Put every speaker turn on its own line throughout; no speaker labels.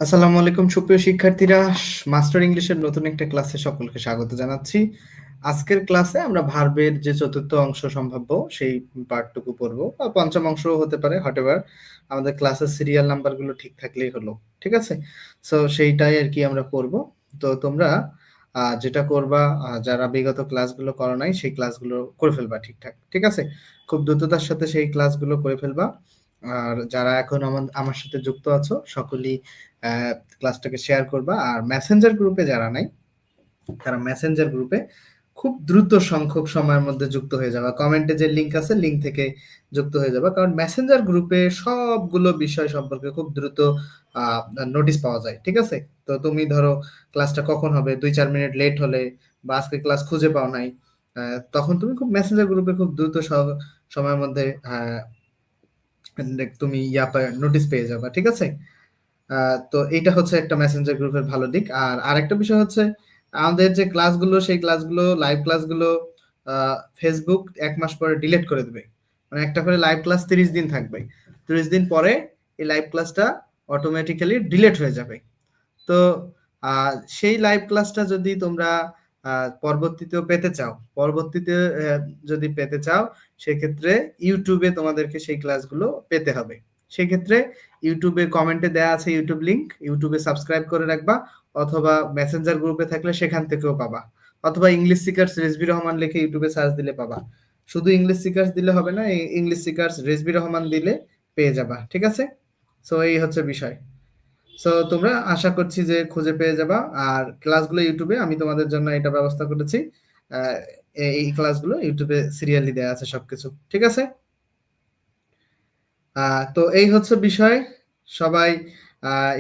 আসসালামু আলাইকুম সুপ্রিয় শিক্ষার্থীরা, মাস্টার ইংলিশের নতুন একটা ক্লাসে সকলকে স্বাগত জানাচ্ছি। আজকের ক্লাসে আমরা ভার্বের যে চতুর্থ অংশ সম্ভাব্য সেই পার্টটুকু পড়বো, বা পঞ্চম অংশও হতে পারে, হটেভার। আমাদের ক্লাসের সিরিয়াল নাম্বারগুলো ঠিক থাকলেই হলো, ঠিক আছে? সো সেইটাই আর কি আমরা পড়বো। তো তোমরা যেটা করবা, যারা বিগত ক্লাসগুলো করো নাই সেই ক্লাসগুলো করে ফেলবা ঠিকঠাক, ঠিক আছে? খুব দ্রুততার সাথে সেই ক্লাসগুলো করে ফেলবা। আর যারা এখন আমার সাথে যুক্ত আছো সকলেই ক্লাসটাকে শেয়ার করবা। আর মেসেঞ্জার গ্রুপে যারা নাই তারা মেসেঞ্জার গ্রুপে খুব দ্রুত সংখ্যক সময়ের মধ্যে যুক্ত হয়ে যাবা। কমেন্টে যে লিঙ্ক আছে লিঙ্ক থেকে যুক্ত হয়ে যাবা, কারণ মেসেঞ্জার গ্রুপে সবগুলো বিষয় সম্পর্কে খুব দ্রুত নোটিশ পাওয়া যায়, ঠিক আছে? তো তুমি ধরো ক্লাসটা কখন হবে, 2-4 মিনিট লেট হলে বা আজকে ক্লাস খুঁজে পাও নাই, তখন তুমি খুব মেসেঞ্জার গ্রুপে খুব দ্রুত সময়ের মধ্যে তুমি নোটিশ পেয়ে যাবা, ঠিক আছে? তো এইটা হচ্ছে একটা মেসেঞ্জার গ্রুপের ভালো দিক। আর আরেকটা বিষয় হচ্ছে আমাদের যে ক্লাসগুলো সেই ক্লাসগুলো লাইভ ক্লাসগুলো ফেসবুক 1 মাস পরে ডিলিট করে দেবে। মানে একটা করে লাইভ ক্লাস 30 দিন থাকবে, 30 দিন পরে এই লাইভ ক্লাসটা অটোমেটিক্যালি ডিলিট হয়ে যাবে। তো সেই লাইভ ক্লাসটা যদি তোমরা পরবর্তীতেও পেতে চাও, পরবর্তীতে যদি পেতে চাও সেক্ষেত্রে ইউটিউবে তোমাদেরকে সেই ক্লাসগুলো পেতে হবে। সেক্ষেত্রে ইউটিউবে কমেন্টে দেয়া আছে ইউটিউব লিংক, ইউটিউবে সাবস্ক্রাইব করে রাখবা, অথবা মেসেঞ্জার গ্রুপে থাকলে সেখান থেকেও পাবা, অথবা ইংলিশ সিকার্স রেজবি রহমান লিখে ইউটিউবে সার্চ দিলে পাবা। শুধু ইংলিশ সিকার্স দিলে হবে না, ইংলিশ সিকার্স রেজবি রহমান দিলে পেয়ে যাবা, ঠিক আছে? সো এই হচ্ছে বিষয়। সো তোমরা আশা করছি যে খুঁজে পেয়ে যাবা। আর ক্লাসগুলো ইউটিউবে আমি তোমাদের জন্য এটা ব্যবস্থা করেছি। আহ, এই ক্লাসগুলো ইউটিউবে সিরিয়ালি দেয়া আছে সবকিছু, ঠিক আছে? তো এই হচ্ছে বিষয়। সবাই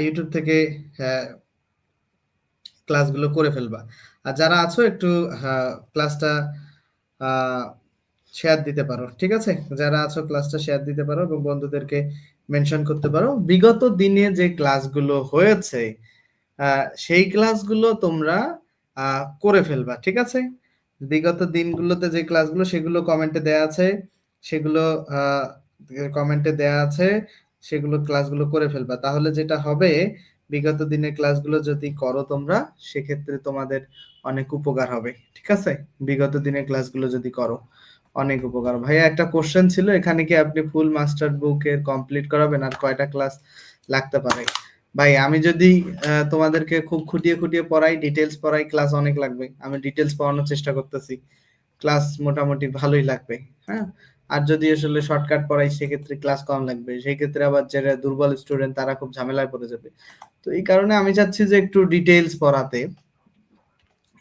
ইউটিউব থেকে ক্লাসগুলো করে ফেলবা। আর যারা আছো একটু ক্লাসটা শেয়ার দিতে পারো, ঠিক আছে? যারা আছো ক্লাসটা শেয়ার দিতে পারো এবং বন্ধুদেরকে মেনশন করতে পারো। বিগত দিনে যে ক্লাসগুলো হয়েছে সেই ক্লাসগুলো তোমরা করে ফেলবা, ঠিক আছে? বিগত দিনগুলোতে যে ক্লাসগুলো সেগুলো কমেন্টে দেয়া আছে, সেগুলো কমেন্টে দেয়া আছে, সেগুলো ক্লাসগুলো করে ফেলবা। তাহলে যেটা হবে, বিগত দিনের ক্লাসগুলো যদি করো তোমরা সেক্ষেত্রে তোমাদের অনেক উপকার হবে, ঠিক আছে? বিগত দিনের ক্লাসগুলো যদি করো অনেক উপকার। ভাইয়া একটা কোশ্চেন ছিল, এখানে কি আপনি ফুল মাস্টার বুকের কমপ্লিট করাবেন আর কয়টা ক্লাস লাগতে পারে? ভাই আমি যদি তোমাদেরকে খুব খুঁটিয়ে খুঁটিয়ে পড়াই, ডিটেলস পড়াই, ক্লাস অনেক লাগবে। আমি ডিটেলস পড়ানোর চেষ্টা করতেছি, ক্লাস মোটামুটি ভালোই লাগবে। হ্যাঁ, আর যদি আসলে শর্টকাট পড়াই সেক্ষেত্রে ক্লাস কম লাগবে, সেই ক্ষেত্রে আবার যারা দুর্বল স্টুডেন্ট তারা খুব ঝামেলায় পড়ে যাবে। তো এই কারণে আমি চাচ্ছি যে একটু ডিটেলস পড়াতে,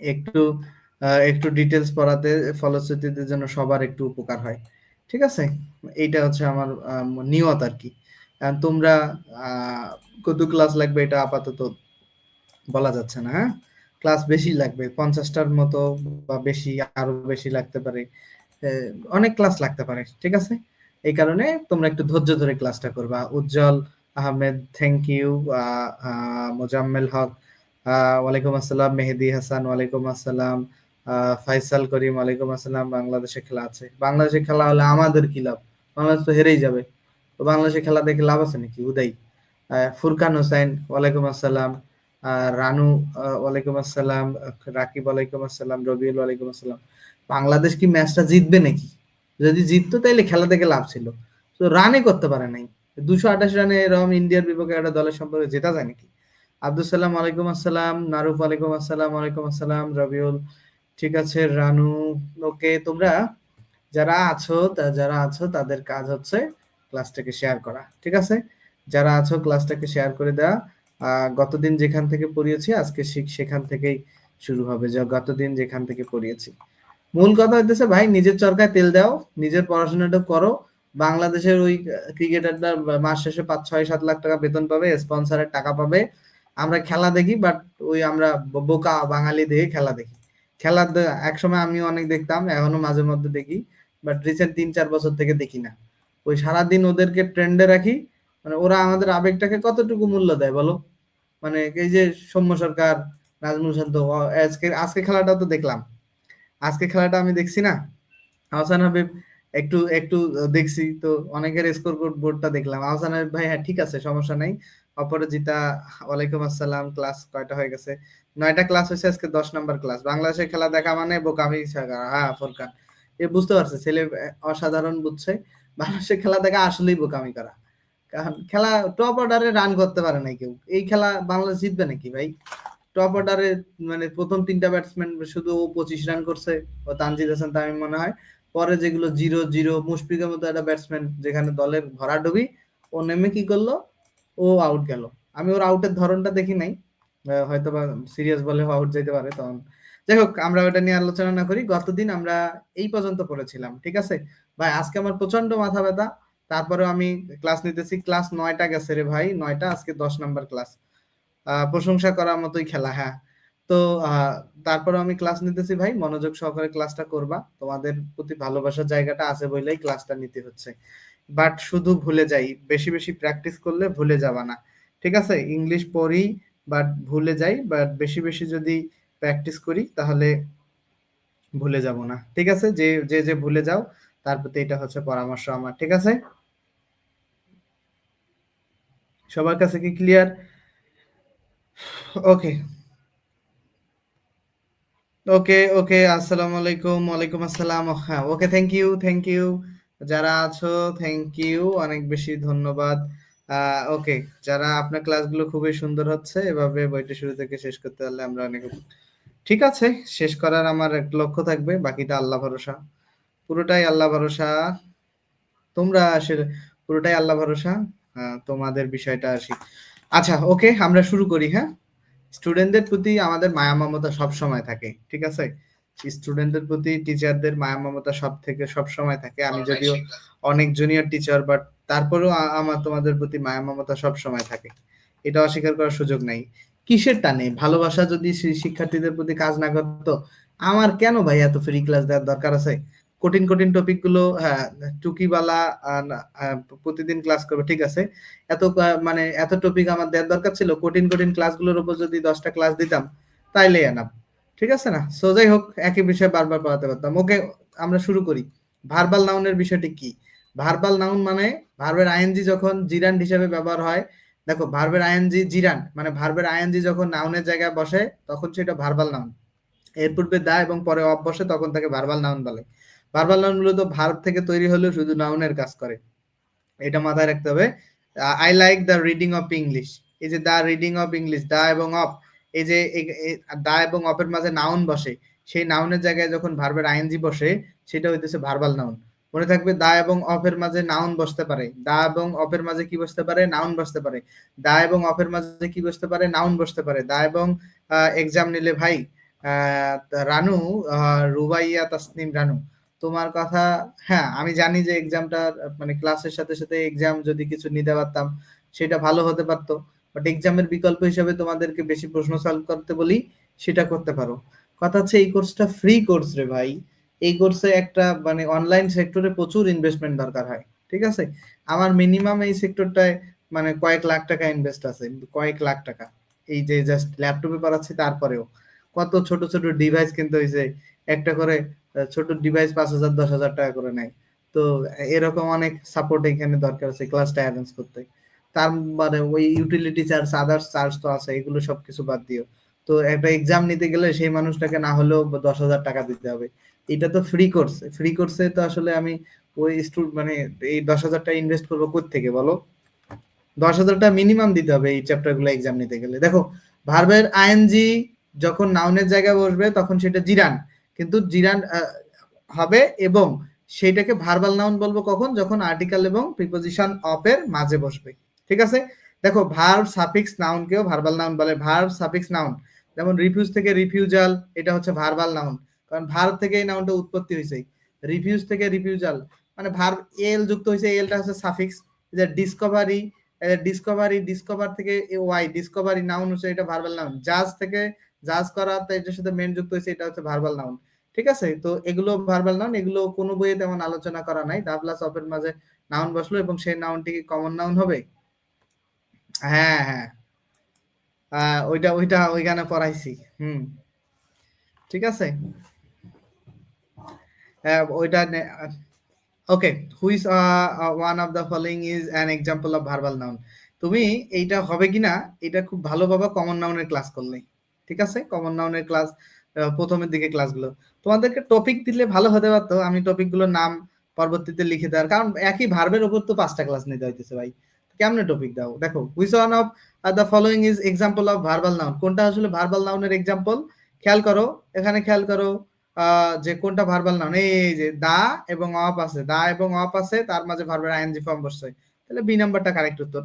একটু একটু ডিটেলস পড়াতে, ফলশ্রুতিতে যেন সবার একটু উপকার হয়, ঠিক আছে? এইটা হচ্ছে আমার নিয়ত আর কি। তোমরা কত ক্লাস লাগবে এটা আপাতত বলা যাচ্ছে না। হ্যাঁ, ক্লাস বেশি লাগবে, 50টার মতো বা বেশি, আরো বেশি লাগতে পারে, অনেক ক্লাস লাগতে পারে, ঠিক আছে? এই কারণে তোমরা একটু ধৈর্য ধরে ক্লাসটা করবা। উজ্জ্বল আহমেদ, থ্যাংক ইউ। মোজাম্মেল হক, ওয়ালাইকুম আসসালাম। মেহেদি হাসান, ওয়ালাইকুম আসসালাম। ফাইসাল করিম, ওয়ালাইকুম আসসালাম। বাংলাদেশে খেলা আছে, বাংলাদেশে খেলা হলে আমাদের কি লাভ? বাংলাদেশ তো হেরেই যাবে, তো বাংলাদেশে খেলা দেখে লাভ আছে নাকি? উদয় ফুরকান হোসেন, ওয়ালাইকুম আসসালাম। রানু, ওয়ালাইকুম আসসালাম। রাকিব, ওয়ালাইকুম আসসালাম। রবিউল, ওয়ালাইকুম আসসালাম। বাংলাদেশ কি ম্যাচটা জিতবে নাকি? যদি জিততো তাইলে খেলা থেকে লাভ ছিল। তো রানই করতে পারে নাই, 228 রানে এরকম ইন্ডিয়ার বিপক্ষে একটা দলের সম্পর্কে জেতা যায় নাকি? আব্দুল সালাম, ওয়ালাইকুম আসসালাম। নারুফ, ওয়ালাইকুম আসসালাম। ওয়ালাইকুম আসসালাম। রবিউল, ঠিক আছে। রানু, ওকে। তোমরা যারা আছো তাদের কাজ হচ্ছে ক্লাসটাকে শেয়ার করা, ঠিক আছে? যারা আছো ক্লাসটাকে শেয়ার করে দেওয়া। গতদিন যেখান থেকে পড়িয়েছি আজকে সেখান থেকেই শুরু হবে, যা গতদিন যেখান থেকে পড়িয়েছি। মূল কথা হইতেছে ভাই, নিজের চরকায় তেল দাও, নিজের পড়াশোনাটা করো। বাংলাদেশের ওই ক্রিকেটাররা মাস শেষে 5-6-7 লাখ টাকা বেতন পাবে, স্পন্সরের টাকা পাবে। আমরা খেলা দেখি, বাট ওই আমরা বোকা বাঙালি দেখে খেলা দেখি। একসময় আমিও অনেক দেখতাম, এখনো মাঝে মধ্যে দেখি, বাট রিসেন্ট 3-4 বছর থেকে দেখি না। ওই সারাদিন ওদেরকে ট্রেন্ডে রাখি, মানে ওরা আমাদের আবেগটাকে কতটুকু মূল্য দেয় বলো? মানে এই যে সৌম্য সরকার, নাজমুল শান্ত, আজকে আজকে খেলাটা তো দেখলাম, আজকে খেলাটা আমি দেখছি না, আহসান হাবিব একটু একটু দেখছি তো, অনেকের স্কোর বোর্ডটা দেখলাম। আহসান হাবিব ভাই, হ্যাঁ ঠিক আছে, সমস্যা নাই, অপরাজিতা, ওয়ালাইকুম আসসালাম। ক্লাস কয়টা হয়ে গেছে? 9টা ক্লাস হয়েছে, আজকে 10 নাম্বার ক্লাস। বাংলাদেশের খেলা দেখা মানে বোকামি ছাড়া। হ্যাঁ ফোরকান, এ বুঝতে পারছে ছেলে, অসাধারণ বুঝছে। বাংলাদেশের খেলা দেখা আসলেই বোকামি করা। কারণ খেলা টপ অর্ডারে রান করতে পারে নাই কেউ। এই খেলা বাংলাদেশ জিতবে নাকি ভাই? টপ অর্ডারে মানে প্রথম 3টা ব্যাটসম্যান শুধু ও 25 রান করছে, ও তানজিদ হাসান তামিম মনে হয়। পরে যেগুলো 0-0, মুশফিকের মতো একটা ব্যাটসম্যান যেখানে দলের ভরাডুবি, ও নেমে কি করলো, ও আউট গেল। আমি ওর আউটের ধরনটা দেখি নাই, হয়তো বা সিরিয়াস বলে আউট যেতে পারে তখন। যাই হোক, আমরা ওটা নিয়ে আলোচনা না করি। গতদিন আমরা এই পর্যন্ত পড়েছিলাম, ঠিক আছে ভাই? আজকে আমার প্রচন্ড মাথা ব্যথা, তারপরেও আমি ক্লাস নিতেছি। ক্লাস 9টা গেছে রে ভাই, 9টা, আজকে 10 নাম্বার ক্লাস। প্রশংসা করার মতোই খেলা, হ্যাঁ। তো তারপরে আমি ক্লাস নিতেছি ভাই, মনোযোগ সহকারে ক্লাসটা করবা। তোমাদের প্রতি ভালোবাসার জায়গাটা আছে বলেই ক্লাসটা নিতে হচ্ছে। বাট শুধু ভুলে যাই, বেশি বেশি প্র্যাকটিস করলে ভুলে যাবা না, ঠিক আছে? ইংলিশ পড়ি বাট ভুলে যাই, বাট বেশি বেশি যদি প্র্যাকটিস করি তাহলে ভুলে যাব না, ঠিক আছে? যে যে যে ভুলে যাও তার প্রতি এটা হচ্ছে পরামর্শ আমার, ঠিক আছে? সবার কাছে কি ক্লিয়ার? ওকে, ওকে, ওকে। আসসালামু আলাইকুম। ওয়ালাইকুম আসসালাম। হ্যাঁ, ওকে, থ্যাংক ইউ, থ্যাংক ইউ। যারা আছো থ্যাংক ইউ, অনেক বেশি ধন্যবাদ। ওকে, যারা আপনার ক্লাসগুলো খুবই সুন্দর হচ্ছে, এভাবে বইটা শুরু থেকে শেষ করতে পারলে আমরা অনেক, ঠিক আছে, শেষ করার আমার এক লক্ষ্য থাকবে, বাকিটা আল্লাহ ভরসা। পুরোটাই আল্লাহ ভরসা। তোমরা আসলে পুরোটাই আল্লাহ ভরসা। তোমাদের বিষয়টা আসি। আচ্ছা, ওকে, আমরা শুরু করি, হ্যাঁ? স্টুডেন্টদের প্রতি আমাদের মায়া মমতা সব সময় থাকে, ঠিক আছে? স্টুডেন্টদের প্রতি টিচারদের মায়া মমতা সব সময় থাকে। আমি যদিও অনেক জুনিয়র টিচার, বাট তারপরেও আমার তোমাদের প্রতি মায়া মমতা সব সময় থাকে, এটা অস্বীকার করার সুযোগ নাই। কিসের টানে? ভালোবাসা যদি শিক্ষার্থীদের প্রতি কাজ না করতো, আমার কেন ভাই এত ফ্রি ক্লাস দেওয়ার দরকার আছে? কঠিন কঠিন টপিক গুলো, হ্যাঁ, টুকিবালা প্রতিদিন ক্লাস করবে, ঠিক আছে। মানে এত টপিক আমার দেওয়ার দরকার ছিল? কঠিন কঠিন ক্লাসগুলোর উপর যদি 10টা ক্লাস দিতাম তাইলে এনাফ, ঠিক আছে না? সো যাই হোক, একই বিষয় বারবার পড়াতে পারতাম। ওকে, আমরা শুরু করি। ভার্বাল নাউনের বিষয়টি কি? ভার্বাল নাউন মানে ভার্বের আইএনজি যখন জিরান্ড হিসেবে ব্যবহার হয়। দেখো, ভার্বের আইএনজি জিরান্ড মানে ভার্বের আইএনজি যখন নাউনের জায়গায় বসে তখন সেটা ভার্বাল নাউন। এর পূর্বে দা এবং পরে অফ বসে তখন তাকে ভার্বাল নাউন বলে। ভার্বাল নাউন মূলত ভার্ব থেকে তৈরি হলেও শুধু নাউনের কাজ করে, এটা মাথায় রাখতে হবে। I like the reading of English, এই যে দ্য রিডিং অফ ইংলিশ, দা এবং অফ, এই যে দা এবং অফের মাঝে নাউন বসে, সেই নাউনের জায়গায় যখন ভার্বের আইএনজি বসে সেটা হইতেছে ভার্বাল নাউন। মনে থাকবে, দা এবং অফের মাঝে নাউন বসতে পারে, দা এবং অফের মাঝে কি বসতে পারে? নাউন বসতে পারে। দা এবং অফের মাঝে কি বসতে পারে? নাউন বসতে পারে। দা এবং এক্সাম নিলে ভাই, রানু, রুবাইয়া তাসনিম রানু, তোমার কথা, হ্যাঁ আমি জানি যে এক্সামটা মানে ক্লাসের সাথে সাথে এক্সাম যদি কিছু নিতে পারতাম সেটা ভালো হতে পারতো, বাট এক্সামের বিকল্প হিসেবে তোমাদেরকে বেশি প্রশ্ন সলভ করতে বলি, সেটা করতে পারো। কথা হচ্ছে এই কোর্সটা ফ্রি কোর্স রে ভাই। এই কোর্সে একটা মানে অনলাইন সেক্টরে প্রচুর ইনভেস্টমেন্ট দরকার হয়, ঠিক আছে? আমার মিনিমাম এই সেক্টরটায় মানে কয়েক লাখ টাকা ইনভেস্ট আছে, কয়েক লাখ টাকা। এই যে জাস্ট ল্যাপটপে পড়াচ্ছি, তারপরেও কত ছোট ছোট ডিভাইস কিনতে হয়েছে, একটা করে ছোট ডিভাইস 5,000 10,000 টাকা করে নেয়। তো এরকম অনেক সাপোর্ট এখানে দরকার আছে ক্লাসটা অ্যারেঞ্জ করতে। তার মানে ওই ইউটিলিটি চার্জ, আদার্স চার্জ তো আছে, এগুলো সবকিছু বাদ দিও। তো একটা এক্সাম নিতে গেলে সেই মানুষটাকে না হলেও 10,000 টাকা দিতে হবে। এটা তো ফ্রি কোর্স, ফ্রি কোর্সে তো আসলে আমি ওই মানে এই 10,000 টাকা ইনভেস্ট করবো কোত্থেকে বলো? 10,000 টাকা মিনিমাম দিতে হবে এই চ্যাপ্টার গুলো এক্সাম নিতে গেলে। দেখো, ভার্বের আইএনজি যখন নাউনের জায়গায় বসবে তখন সেটা জিরান, কিন্তু জিরান হবে, এবং সেটাকে ভার্বাল নাউন বলবো কখন? যখন আর্টিকেল এবং প্রিপোজিশন অফ এর মাঝে বসবে, ঠিক আছে? দেখো, ভার্ব সাফিক্স নাউনকেও ভার্বাল নাউন বলে। ভার্ব সাফিক্স নাউন, যেমন রিফিউজ থেকে রিফিউজাল, এটা হচ্ছে ভার্বাল নাউন, কারণ ভার্ব থেকে এই নাউনটা উৎপত্তি হয়েছে। রিফিউজ থেকে রিফিউজাল মানে ভার্ব এল যুক্ত হয়েছে, এলটা হচ্ছে সাফিক্স। যে ডিসকভারি, ডিসকভারি, ডিসকভার থেকে ওয়াই, ডিসকভারি নাউন হচ্ছে, এটা ভার্বাল নাউন। জাজ থেকে জাজ করা, তো এটার সাথে মেন যুক্ত হয়েছে, এটা হচ্ছে ভার্বাল নাউন, ঠিক আছে? তো এগুলো ভার্বাল নাউন, এগুলো কোনো বইয়ে তেমন আলোচনা করা নাই। দা প্লাস অফের মাঝে নাউন বসলো এবং সেই নাউনটি কি কমন নাউন হবে? হ্যাঁ, হ্যাঁ, ওইটা ওইটা ওইখানে পড়াইছি। হুম, ঠিক আছে। ওইটা okay, which one of the following is an example of verbal noun? তুমি এইটা হবে কিনা এটা খুব ভালোভাবে কমন নাউনের ক্লাস করলে, ঠিক আছে? কমন নাউনের ক্লাস প্রথমের দিকে ক্লাসগুলো তোমাদেরকে টপিক দিলে ভালো হতে পারতো, আমি টপিকগুলোর নাম পরবর্তীতে লিখে দেওয়ার, কারণ একই ভার্বের উপর তো 5টা ক্লাস নিতে হইতেছে ভাই, কেমনে টপিক দাও? দেখো, which one of the following is example of verbal noun, কোনটা আসলে ভার্বাল নাউনের এক্সাম্পল? খেয়াল করো, এখানে খেয়াল করো যে কোনটা ভার্বাল নাউন। এই যে দা এবং অফ আছে, দা এবং অফ আছে, তার মাঝে ভার্বের আইএনজি ফর্ম বসছে, তাহলে বি নাম্বারটা কারেক্ট উত্তর।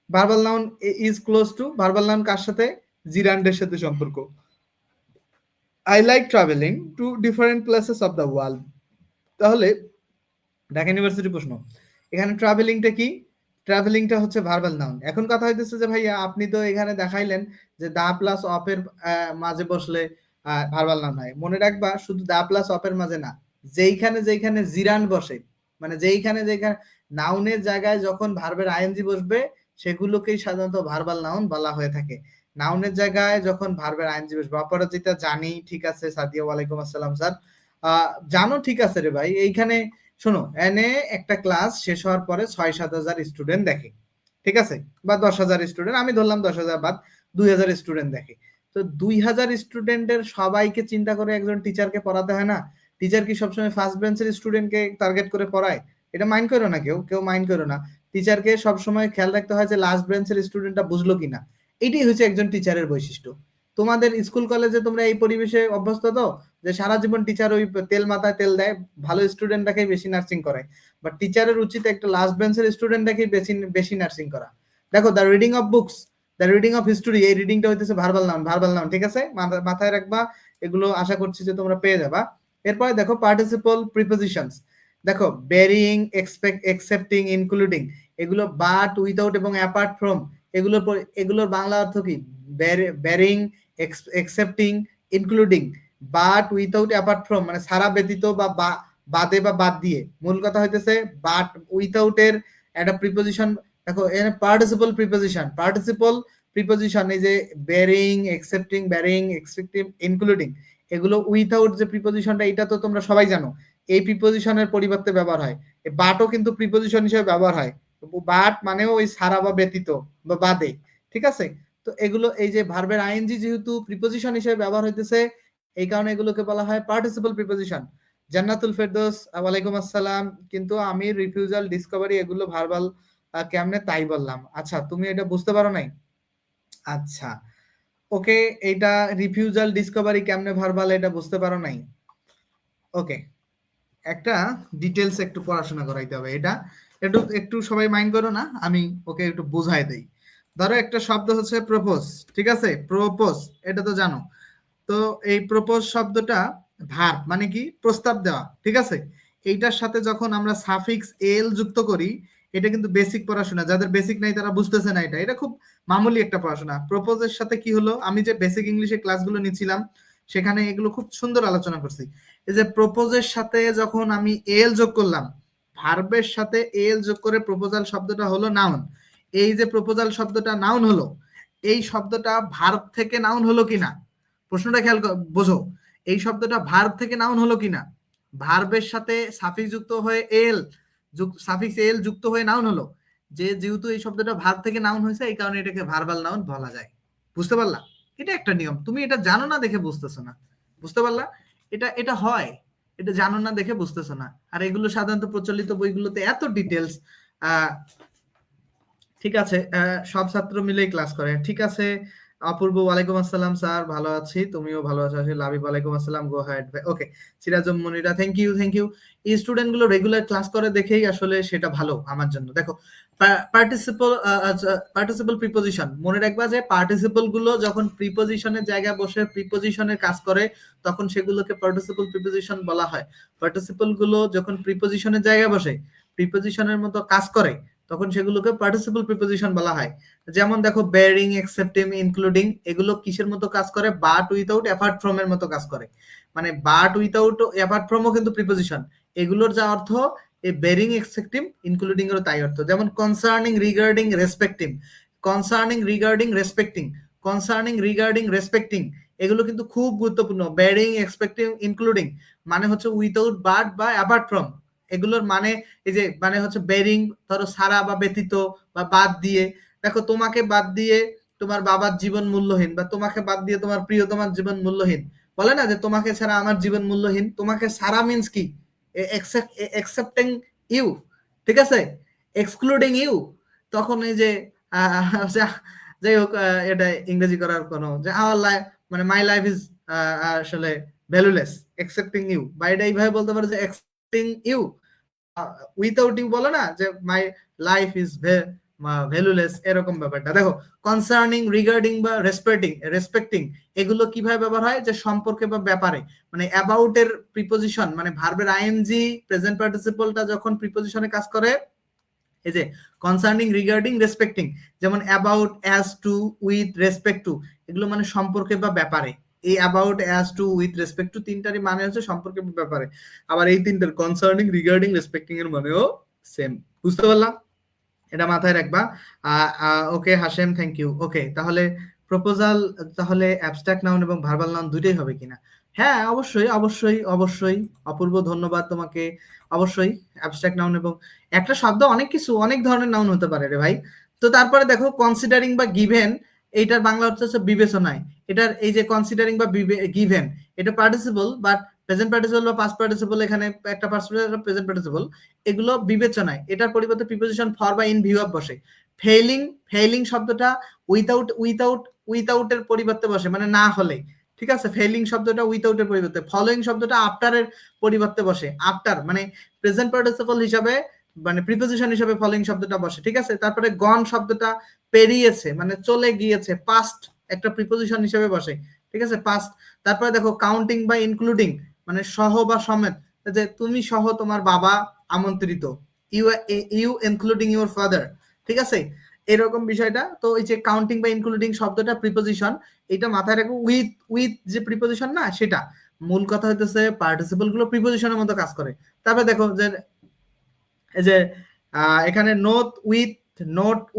Verbal noun is close to, verbal noun কার সাথে? জিরান্ডের সাথে সম্পর্ক। I like travelling to different places of the world, তাহলে ঢাকা ইউনিভার্সিটি প্রশ্ন, এখানে ট্রাভেলিংটা কি? ট্রাভেলিংটা হচ্ছে ভার্বাল নাউন। এখন কথা হইতেছে যে ভাইয়া আপনি তো এখানে দেখাইলেন যে দা প্লাস অপের মাঝে বসলে ভার্বাল নাউন হয়। মনে রাখবা শুধু দা প্লাস অপের মাঝে না, যেইখানে যেইখানে জিরান বসে, মানে যেইখানে যেখানে নাউনের জায়গায় যখন ভার্বের আইএনজি বসবে সেগুলোকেই সাধারণত ভার্বাল নাউন বলা হয়ে থাকে। নাউনের জায়গায় যখন ভার্বের আইএনজি বসবে, অপরাজিতা জানি, ঠিক আছে। সাদিয়া ওয়ালাইকুম আসসালাম স্যার, জানো, ঠিক আছে রে ভাই। এইখানে শোনো, এনে একটা ক্লাস শেষ হওয়ার পরে 6-7 হাজার স্টুডেন্ট দেখে, ঠিক আছে, বা 10,000 স্টুডেন্ট, আমি ধরলাম 10,000 বাদ, 2,000 স্টুডেন্ট দেখে। তো 2,000 স্টুডেন্টের সবাইকে চিন্তা করে একজন টিচারকে পড়াতে হয় না? টিচার কি সবসময় ফার্স্ট বেঞ্চের স্টুডেন্টকে টার্গেট করে পড়ায়? এটা মাইন্ড করো না, কেউ কেউ মাইন্ড করো না। টিচারকে সবসময় খেয়াল রাখতে হয় যে লাস্ট বেঞ্চের স্টুডেন্টটা বুঝলো কিনা। এটাই হচ্ছে একজন টিচারের বৈশিষ্ট্য। তোমাদের স্কুল কলেজে তোমরা এই পরিবেশে অভ্যস্ত তো, যে সারা জীবন টিচার ওই তেল মাথায় তেল দেয়, ভালো স্টুডেন্টটাকেই বেশি নার্সিং করায়, বাট টিচারের উচিত একটা লাস্ট বেঞ্চের স্টুডেন্টটাকেই বেশি বেশি নার্সিং করা। দেখো, the reading of books, the reading of history, এই রিডিংটা হইতেছে ভার্বাল নাউন, ভার্বাল নাউন, ঠিক আছে? মাথায় রাখবা, এগুলো আশা করছি যে তোমরা পেয়ে যাবা। এরপরে দেখো পার্টিসিপল প্রিপোজিশনস, দেখো বেরিং, এক্সপেক্ট, একসেপ্টিং, ইনক্লুডিং, এগুলো বাট, উইথাউট এবং অ্যাপার্ট ফ্রম, এগুলোর বাংলা অর্থ কি? Bearing, excepting, including, but, without, apart from, মানে ছাড়া ব্যতীত বা বাদে বা বাদ দিয়ে। মূল কথা হইতেছে বাট উইথাউট এর একটা প্রিপোজিশন। দেখো এখানে পার্টিসিপল প্রিপোজিশন, পার্টিসিপল প্রিপোজিশন, এই যে বেরিং, একসেপ্টিং, বেরিং, এক্সপেক্টিং, ইনক্লুডিং, এগুলো উইথাউট যে প্রিপোজিশনটা, এটা তো তোমরা সবাই জানো, এই প্রিপোজিশনের পরিবর্তে ব্যবহার হয়। বাটও কিন্তু প্রিপোজিশন হিসেবে ব্যবহার হয়, বাট মানেও ওই ছাড়া বা ব্যতীত বা বাদে, ঠিক আছে? তো এগুলো, এই যে ভার্বের আইএনজি যেহেতু প্রিপোজিশন হিসেবে ব্যবহার হইতেছে, এই কারণে এগুলোকে বলা হয় পার্টিসিপল প্রিপোজিশন। জান্নাতুল ফেরদৌস ওয়ালাইকুম আসসালাম, কিন্তু আমি রিফিউজাল, ডিসকভারি এগুলো ভার্বাল কেমনে তাই বললাম। আচ্ছা, তুমি এটা বুঝতে পারো নাই? আচ্ছা, ওকে, এটা রিফিউজাল ডিসকভারি কেমনে ভার্বাল এটা বুঝতে পারো নাই? ওকে, একটা ডিটেলস একটু পড়াশোনা করাইতে হবে, এটা একটু একটু সবাই মাইন্ড করো না, আমি ওকে একটু বোঝাই দেই। ধরো একটা শব্দ হচ্ছে প্রপোজ, ঠিক আছে? প্রপোজ, এটা তো জানো। তো এই প্রপোজ শব্দটা ভার্ব মানে কি? প্রস্তাব দেওয়া, ঠিক আছে? এইটার সাথে যখন আমরা সাফিক্স এল যুক্ত করি, এটা কিন্তু বেসিক পড়াশোনা, যাদের বেসিক নাই তারা বুঝতেছে না, এটা এটা খুব মামুলি একটা পড়াশোনা। প্রপোজের সাথে কি হলো, আমি যে বেসিক ইংলিশে ক্লাসগুলো নিচ্ছিলাম সেখানে এগুলো খুব সুন্দর আলোচনা করছি। এই যে প্রপোজের সাথে যখন আমি এল যোগ করলাম, ভার্বের সাথে এল যোগ করে প্রপোজাল শব্দটা হলো নাউন। এই যে প্রপোজাল শব্দটা নাউন হলো, এই শব্দটা ভার্ব থেকে নাউন হলো কিনা, প্রশ্নটা খেয়াল বোঝো। এই শব্দটা ভার্ব থেকে নাউন হলো কিনা? ভার্বের সাথে সাফিক্স যুক্ত হয়ে এল, সাফিক্স এল যুক্ত হয়ে নাউন হলো। যেহেতু এই শব্দটা ভার্ব থেকে নাউন হয়েছে, এই কারণে এটাকে ভার্বাল নাউন বলা যায়। বুঝতে পারলা? এটা একটা নিয়ম, তুমি এটা জানো না দেখে বুঝতেছো না। বুঝতে পারলা? এটা এটা হয়, এটা জানো না দেখে বুঝতেছো না। আর এগুলো সাধারণত প্রচলিত বইগুলোতে এত ডিটেলস, ঠিক আছে, সব ছাত্র মিলেই ক্লাস করে, ঠিক আছে। অপূর্ব ওয়ালাইকুম আসসালাম স্যার, ভালো আছি, তুমিও ভালো আছো? লাবিব ওয়ালাইকুম আসসালাম, go head. Okay, Sirajum Munira, thank you, thank you. এই স্টুডেন্ট গুলো রেগুলার ক্লাস করে দেখেই আসলে সেটা ভালো আমার জন্য। দেখো, পার্টিসিপল পার্টিসিপল প্রিপোজিশন মনে রাখবা, যে পার্টিসিপল গুলো যখন প্রিপোজিশনের জায়গায় বসে প্রিপোজিশনের কাজ করে, তখন সেগুলোকে পার্টিসিপল প্রিপোজিশন বলা হয়। পার্টিসিপল গুলো যখন প্রিপোজিশনের জায়গায় বসে প্রিপোজিশনের মতো কাজ করে, তখন সেগুলোকে পার্টিসিপল প্রিপোজিশন বলা হয়। যেমন দেখো, বেয়ারিং, একসেপ্টিং, ইনক্লুডিং, এগুলো কিসের মতো কাজ করে? বাট, উইথাউট, অ্যাপার্ট ফ্রম এর মতো কাজ করে। মানে বাট, উইথাউট, অ্যাপার্ট ফ্রমও কিন্তু প্রিপোজিশন। এগুলোর যা অর্থ, এই বেয়ারিং, একসেপ্টিং, ইনক্লুডিং এরও তাই অর্থ। যেমন concerning, regarding, respecting, concerning, regarding, respecting, concerning, regarding, respecting, এগুলো কিন্তু খুব গুরুত্বপূর্ণ। বেয়ারিং, এক্সপেক্টিং, ইনক্লুডিং মানে হচ্ছে উইথাউট, বাট বা অ্যাপার্ট ফ্রম। এগুলোর মানে, এই যে মানে হচ্ছে বেরিং, ধরো সারা বা ব্যতীত বা বাদ দিয়ে। দেখো তোমাকে বাদ দিয়ে তোমার বাবার জীবন মূল্যহীন, বা তোমাকে বাদ দিয়ে তোমার প্রিয়তমার জীবন মূল্যহীন। বলে না যে তোমাকে ছাড়া আমার জীবন মূল্যহীন। তোমাকে ছাড়া মিন্স কি? একসেপ্টিং ইউ, ঠিক আছে, এক্সক্লুডিং ইউ। তখন এই যে যাই হোক, এটা ইংরেজি করার কোনো যে আমার লাইফ মানে মাই লাইফ ইজ আসলে ভ্যালুলেস একসেপ্টিং ইউ, বা এটা এইভাবে বলতে পারো যে একসেপ্টিং ইউ উইথাউট ইউ, বলো না যে মাই লাইফ ইজ ভ্যালুলেস, এরকম ব্যাপারটা। দেখো কনসার্নিং, রিগার্ডিং বা রেসপেক্টিং এগুলো কিভাবে ব্যবহার হয়? যে সম্পর্কে বা ব্যাপারে, মানে অ্যাবাউট এর প্রিপোজিশন, মানে ভার্বের আইএনজি প্রেজেন্ট পার্টিসিপলটা যখন প্রিপোজিশনে কাজ করে, এই যে কনসার্নিং, রিগার্ডিং, রেসপেক্টিং, যেমন about, as to, with respect to, এগুলো মানে সম্পর্কে বা ব্যাপারে। এই about, as to, with respect to তিনটারই মানে হচ্ছে সম্পর্কে বা ব্যাপারে। আবার এই তিনটার কনসার্নিং, রিগার্ডিং, রেসপেক্টিং এর মানেও সেম। বুঝতে পারলাম? এটা মাথায় রাখবা। ওকে হাশেম, থ্যাংক ইউ। ওকে, তাহলে প্রপোজাল, তাহলে অ্যাবস্ট্রাক্ট নাউন এবং ভার্বাল নাউন দুইটাই হবে কিনা? হ্যাঁ, অবশ্যই অবশ্যই অবশ্যই। অপূর্ব, ধন্যবাদ তোমাকে। অবশ্যই অ্যাবস্ট্রাক্ট নাউন এবং একটা শব্দ অনেক কিছু, অনেক ধরনের নাউন হতে পারে রে ভাই। তো তারপরে দেখো কনসিডারিং বা গিভেন, এইটার বাংলা অর্থ হচ্ছে বিবেচনায়। এটার এই যে কনসিডারিং বা গিভেন, এটা পার্টিসিপল, বাট প্রেজেন্ট পার্টিসিপল বা পাস্ট পার্টিসিপল, এখানে একটা পার্টিসিপল প্রেজেন্ট পার্টিসিপল, এগুলো বিবেচনায়। এটার পরিবর্তে প্রিপোজিশন ফর বা ইন ভিউ অফ বসে। ফেইলিং, ফেইলিং শব্দটা উইথাউট এর পরিবর্তে বসে, মানে না হলে। ঠিক আছে, ফেইলিং শব্দটা উইথাউট এর পরিবর্তে, ফলোইং শব্দটা আফটার এর পরিবর্তে বসে। আফটার মানে প্রেজেন্ট পার্টিসিপল হিসাবে, মানে প্রিপোজিশন হিসাবে ফলোইং শব্দটা বসে। ঠিক আছে, তারপরে গন শব্দটা পেরিয়েছে, মানে চলে গিয়েছে, পাস্ট একটা প্রিপোজিশন হিসাবে বসে। ঠিক আছে, পাস্ট। তারপরে দেখো কাউন্টিং বা ইনক্লুডিং, মানে সহ বা সমেত, যে তুমি সহ তোমার বাবা আমন্ত্রিত, you you including your father. ঠিক আছে, এরকম বিষয়টা। তো এই যে কাউন্টিং বা ইনক্লুডিং শব্দটা প্রিপোজিশন, এটা মাথায় রাখবো। উইথ, উইথ যে প্রিপোজিশন না, সেটা মূল কথা হইতেছে পার্টিসিপল গুলো প্রিপোজিশনের মতো কাজ করে। তারপরে দেখো যে এই যে এখানে note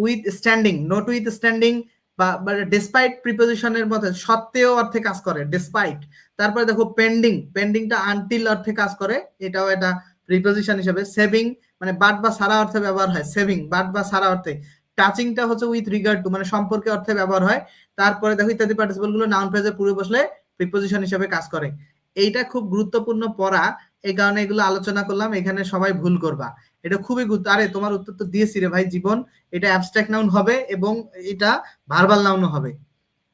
with standing, note with standing বা ডিসপাইট প্রিপোজিশনের মধ্যে সত্ত্বেও অর্থে কাজ করে, ডিসপাইট। তারপরে দেখো পেন্ডিং, পেন্ডিংটা আনটিল অর্থে কাজ করে, এটাও এটা প্রিপোজিশন হিসেবে। সেভিং মানে বাট বা সারা অর্থে ব্যবহার হয়, সেভিং বাট বা সারা অর্থে। টাচিংটা হচ্ছে উইথ রিগার্ড টু, মানে সম্পর্কে অর্থে ব্যবহার হয়। তারপরে দেখো ইত্যাদি পার্টিসিপল গুলো নাউন ফ্রেজে পূর্বে বসলে প্রিপোজিশন হিসেবে কাজ করে। এইটা খুব গুরুত্বপূর্ণ পড়া, এই কারণে এগুলো আলোচনা করলাম। এখানে সবাই ভুল করবা, এটা খুবই গুরুত্ব। আরে তোমার উত্তর তো দিয়েছি রে ভাই জীবন, এটা অ্যাবস্ট্রাক্ট নাউন হবে এবং এটা ভার্বাল নাউনও হবে।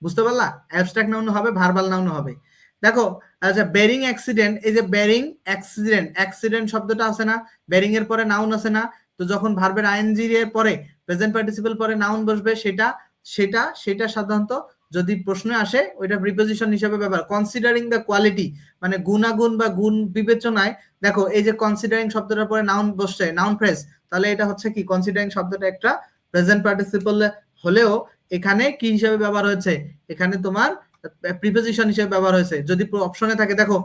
বুঝতে পারলা? অ্যাবস্ট্রাক্ট নাউন হবে, ভার্বাল নাউন হবে। দেখো, আচ্ছা, বেরিং অ্যাক্সিডেন্ট, এই যে বেরিং অ্যাক্সিডেন্ট, অ্যাক্সিডেন্ট শব্দটা আছে না, বেরিং এর পরে নাউন আছে না, তো যখন ভার্বের আইএনজি এর পরে প্রেজেন্ট পার্টিসিপল পরে নাউন বসবে, সেটা সেটা সেটা সাধারণত যদি প্রশ্নে আসে ওইটা প্রিপোজিশন হিসেবে ব্যবহার। কনসিডারিং দ্য কোয়ালিটি, মানে গুণাগুণ বা গুণ বিবেচনায়। দেখো এই যে কনসিডারিং শব্দটার পরে নাউন বসছে, নাউন ফ্রেজ, তাহলে এটা হচ্ছে কি, কনসিডারিং শব্দটা একটা প্রেজেন্ট পার্টিসিপল হলেও এখানে কি হিসেবে ব্যবহার হয়েছে, এখানে তোমার প্রিপোজিশন হিসেবে ব্যবহার হয়েছে। যদি অপশনে থাকে, দেখো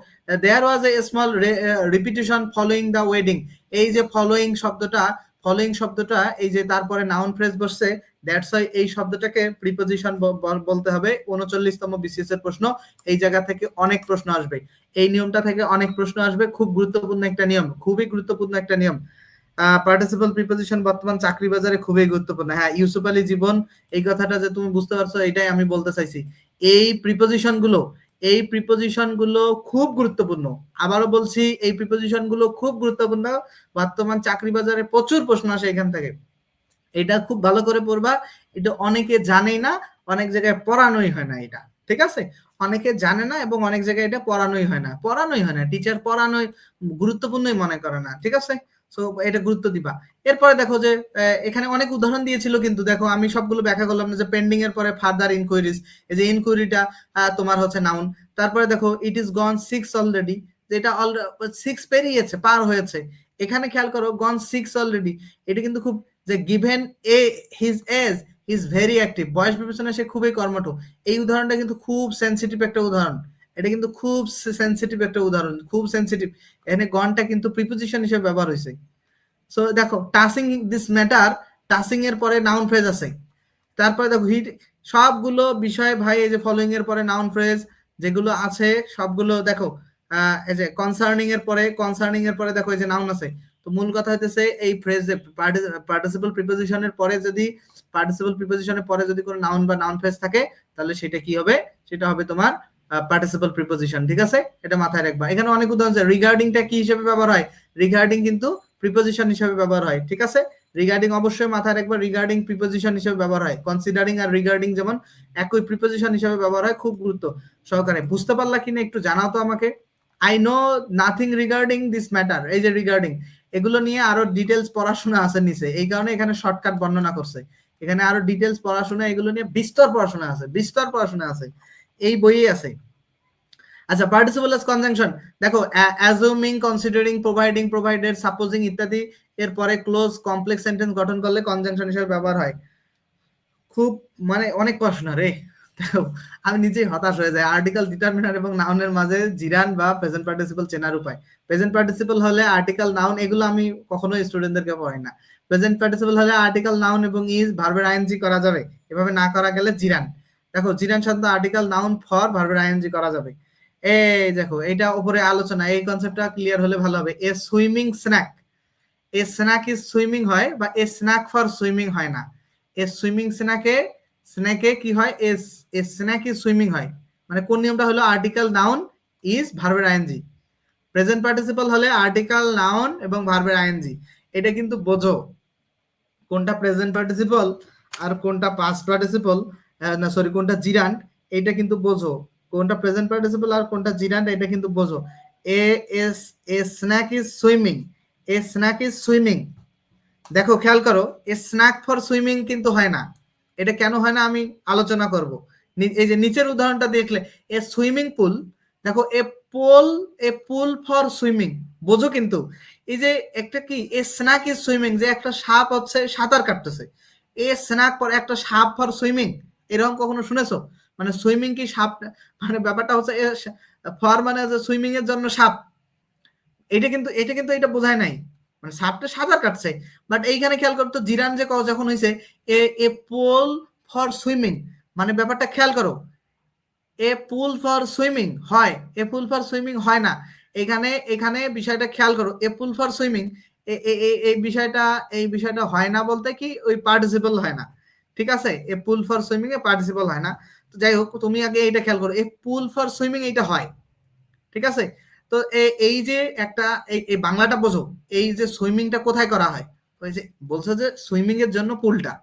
there was a small repetition following the wedding, এই যে ফলোইং শব্দটা, ফলোইং শব্দটা এই যে তারপরে নাউন ফ্রেজ বসছে, দ্যাটস ওয়াই এই শব্দটাকে প্রিপোজিশন বলতে হবে। 39তম বিসিএস এর প্রশ্ন, এই জায়গা থেকে অনেক প্রশ্ন আসবে, এই নিয়মটা থেকে অনেক প্রশ্ন আসবে। খুব গুরুত্বপূর্ণ একটা নিয়ম, খুবই গুরুত্বপূর্ণ একটা নিয়ম। পার্টিসিপল প্রিপোজিশন বর্তমান চাকরি বাজারে খুবই গুরুত্বপূর্ণ। হ্যাঁ, ইউসুফ আলী জীবন, এই কথাটা যে তুমি বুঝতে পারছো, এটাই আমি বলতে চাইছি। এই প্রিপোজিশন গুলো, এই প্রিপোজিশন গুলো খুব গুরুত্বপূর্ণ। আবারও বলছি, এই প্রিপোজিশন গুলো খুব গুরুত্বপূর্ণ। বর্তমান চাকরি বাজারে প্রচুর প্রশ্ন আসে এখান থেকে, এটা খুব ভালো করে পড়বা। এটা অনেকে জানেই না, অনেক জায়গায় পড়ানোই হয় না এটা। ঠিক আছে, অনেকে জানে না এবং অনেক জায়গায় এটা পড়ানোই হয় না, টিচার পড়ানোই গুরুত্বপূর্ণই মনে করে না। ঠিক আছে, সো এটা গুরুত্ব দিবা। এরপরে দেখো যে এখানে অনেক উদাহরণ দিয়েছিল, কিন্তু দেখো আমি সবগুলো ব্যাখ্যা করলাম না। যে পেন্ডিং এর পরে ফার্দার ইনকোয়ারিজ, এই যে ইনকোয়ারিটা তোমার হচ্ছে নাউন। তারপরে দেখো ইট ইজ গন 6 অলরেডি, যেটা 6 পেরিয়েছে, পার হয়েছে। এখানে খেয়াল করো গন 6 অলরেডি, এটা কিন্তু খুব, যে given a his age is very active, বয়স বিবেচনায় সে খুবই কর্মঠ। এই উদাহরণটা কিন্তু খুব সেন্সিটিভ একটা উদাহরণ, এটা কিন্তু খুব সেন্সিটিভ একটা উদাহরণ, খুব সেন্সিটিভ। এখানে গনটা কিন্তু প্রিপোজিশন হিসেবে ব্যবহার হয়েছে। সো দেখো টাচিং দিস ম্যাটার, টাচিং এর পরে নাউন ফ্রেজ আছে। তারপরে দেখো হিট, সবগুলো বিষয় ভাই, এই যে ফলোইং এর পরে নাউন ফ্রেজ যেগুলো আছে সবগুলো দেখো, এই যে কনসার্নিং এর পরে দেখো এই যে নাউন আছে। তো মূল কথা হইতেছে এই ফ্রেজে পার্টিসিপল প্রিপোজিশনের পরে যদি কোনো নাউন বা নাউন ফ্রেজ থাকে তাহলে সেটা কি হবে, সেটা হবে তোমার পার্টিসিপল প্রিপোজিশন। ঠিক আছে, এটা মাথায় রাখবা। এখানে অনেক উদাহরণ আছে। রিগার্ডিংটা কি হিসেবে ব্যবহার হয়? রিগার্ডিং কিন্তু প্রিপোজিশন হিসেবে ব্যবহার হয়। ঠিক আছে, রিগার্ডিং অবশ্যই মাথায় রাখবা, রিগার্ডিং প্রিপোজিশন হিসেবে ব্যবহার হয়। কনসিডারিং আর রিগার্ডিং যেমন একই প্রিপোজিশন হিসেবে ব্যবহার হয়। খুব গুরুত্ব সহকারে। বুঝতে পারলা কিনা একটু জানাও তো আমাকে। I know nothing regarding this matter. এই যে রিগার্ডিং, এগুলো নিয়ে আরো ডিটেলস পড়াশোনা আছে নিচে, এই কারণে এখানে শর্টকাট বর্ণনা করছে। এখানে আরো ডিটেলস পড়াশোনা, এগুলো নিয়ে বিস্তর পড়াশোনা আছে, এই বইয়ে আছে। আচ্ছা, পার্টিসিপল এস কনজাংশন দেখো, অ্যাজুমিং, কনসিডারিং, প্রোভাইডিং, প্রোভাইডেড, সাপোজিং ইত্যাদি এরপরে ক্লোজ কমপ্লেক্স সেন্টেন্স গঠন করলে কনজাংশন হিসেবে ব্যবহার হয়। খুব মানে অনেক প্রশ্ন রে, আমি নিজেই হতাশ হয়ে যাই। আর্টিকেল, ডিটারমিনার এবং নাউনের মাঝে জিরান বা প্রেজেন্ট পার্টিসিপল চেনার উপায়। প্রেজেন্ট পার্টিসিপল হলে আর্টিকেল, নাউন, এগুলো আমি কখনো স্টুডেন্টদেরকে পড়াই না। প্রেজেন্ট পার্টিসিপল হলে আর্টিকেল, নাউন এবং ইজ, ভার্বের আইএনজি করা যাবে। এভাবে না করা গেলে জিরান। দেখো, জিরান শব্দ আর্টিকেল, নাউন, ফর, ভার্বের আইএনজি করা যাবে। এই দেখো, এটা উপরে আলোচনা, এই কনসেপ্টটা ক্লিয়ার হলে ভালো হবে। A swimming snack, a snack is swimming হয়, বা এ স্ন্যাক ফর সুইমিং হয় না। এ সুইমিং স্ন্যাকে কি হয়? এ স্ন্যাক ইজ সুইমিং হয়। মানে কোন নিয়মটা হলো? আর্টিকেল, নাউন, ইজ, ভার্বের আইএনজি। প্রেজেন্ট পার্টিসিপল হলে আর্টিকেল, নাউন এবং ভার্বের আইএনজি। এটা কিন্তু বোঝো কোনটা প্রেজেন্ট পার্টিসিপল আর কোনটা পাস্ট পার্টিসিপল, না সরি, কোনটা জিরান্ট, এটা কিন্তু বোঝো। কোনটা প্রেজেন্ট পার্টিসিপল আর কোনটা জিরান্ট, এটা কিন্তু বোঝো। A S A snack is swimming, A snack is swimming. দেখো খেয়াল করো, এ স্ন্যাক ফর সুইমিং কিন্তু হয় না। এটা কেন হয় না আমি আলোচনা করব। এই যে নিচের উদাহরণটা দেখলে, এ সুইমিং পুল, দেখো এ পুল ফর সুইমিং, বোঝো কিন্তু। এই যে একটা কি, এ স্ন্যাক ইজ সুইমিং, যে একটা সাপ হচ্ছে সাঁতার কাটতেছে। এ স্ন্যাক ফর একটা সাপ ফর সুইমিং, এরকম কখনো শুনেছো? মানে সুইমিং কি সাপ, মানে ব্যাপারটা হচ্ছে ফর মানে সুইমিং এর জন্য সাপ, এটা কিন্তু এটা বোঝায় নাই। মানে সাপটা সাঁতার কাটছে। বাট এইখানে খেয়াল করতো, জিরান যে যখন হয়েছে এ পুল ফর সুইমিং, মানে ব্যাপারটা খেয়াল করো। এ পুল ফর সুইমিং হয়, এ পুল ফর সুইমিং হয় না। এখানে এখানে বিষয়টা খেয়াল করো, এ পুল ফর সুইমিং, এই বিষয়টা হয় না বলতে কি, ওই পার্টিসিপল হয় না। ঠিক আছে, এ পুল ফর সুইমিং এ পার্টিসিপল হয় না। তো যাই হোক, তুমি আগে এইটা খেয়াল করো, এ পুল ফর সুইমিং এইটা হয়। ঠিক আছে, তো এই যে একটা এই বাংলাটা বোঝো, এই যে সুইমিংটা কোথায় করা হয়? ওই যে বলছো যে সুইমিং এর জন্য পুলটা,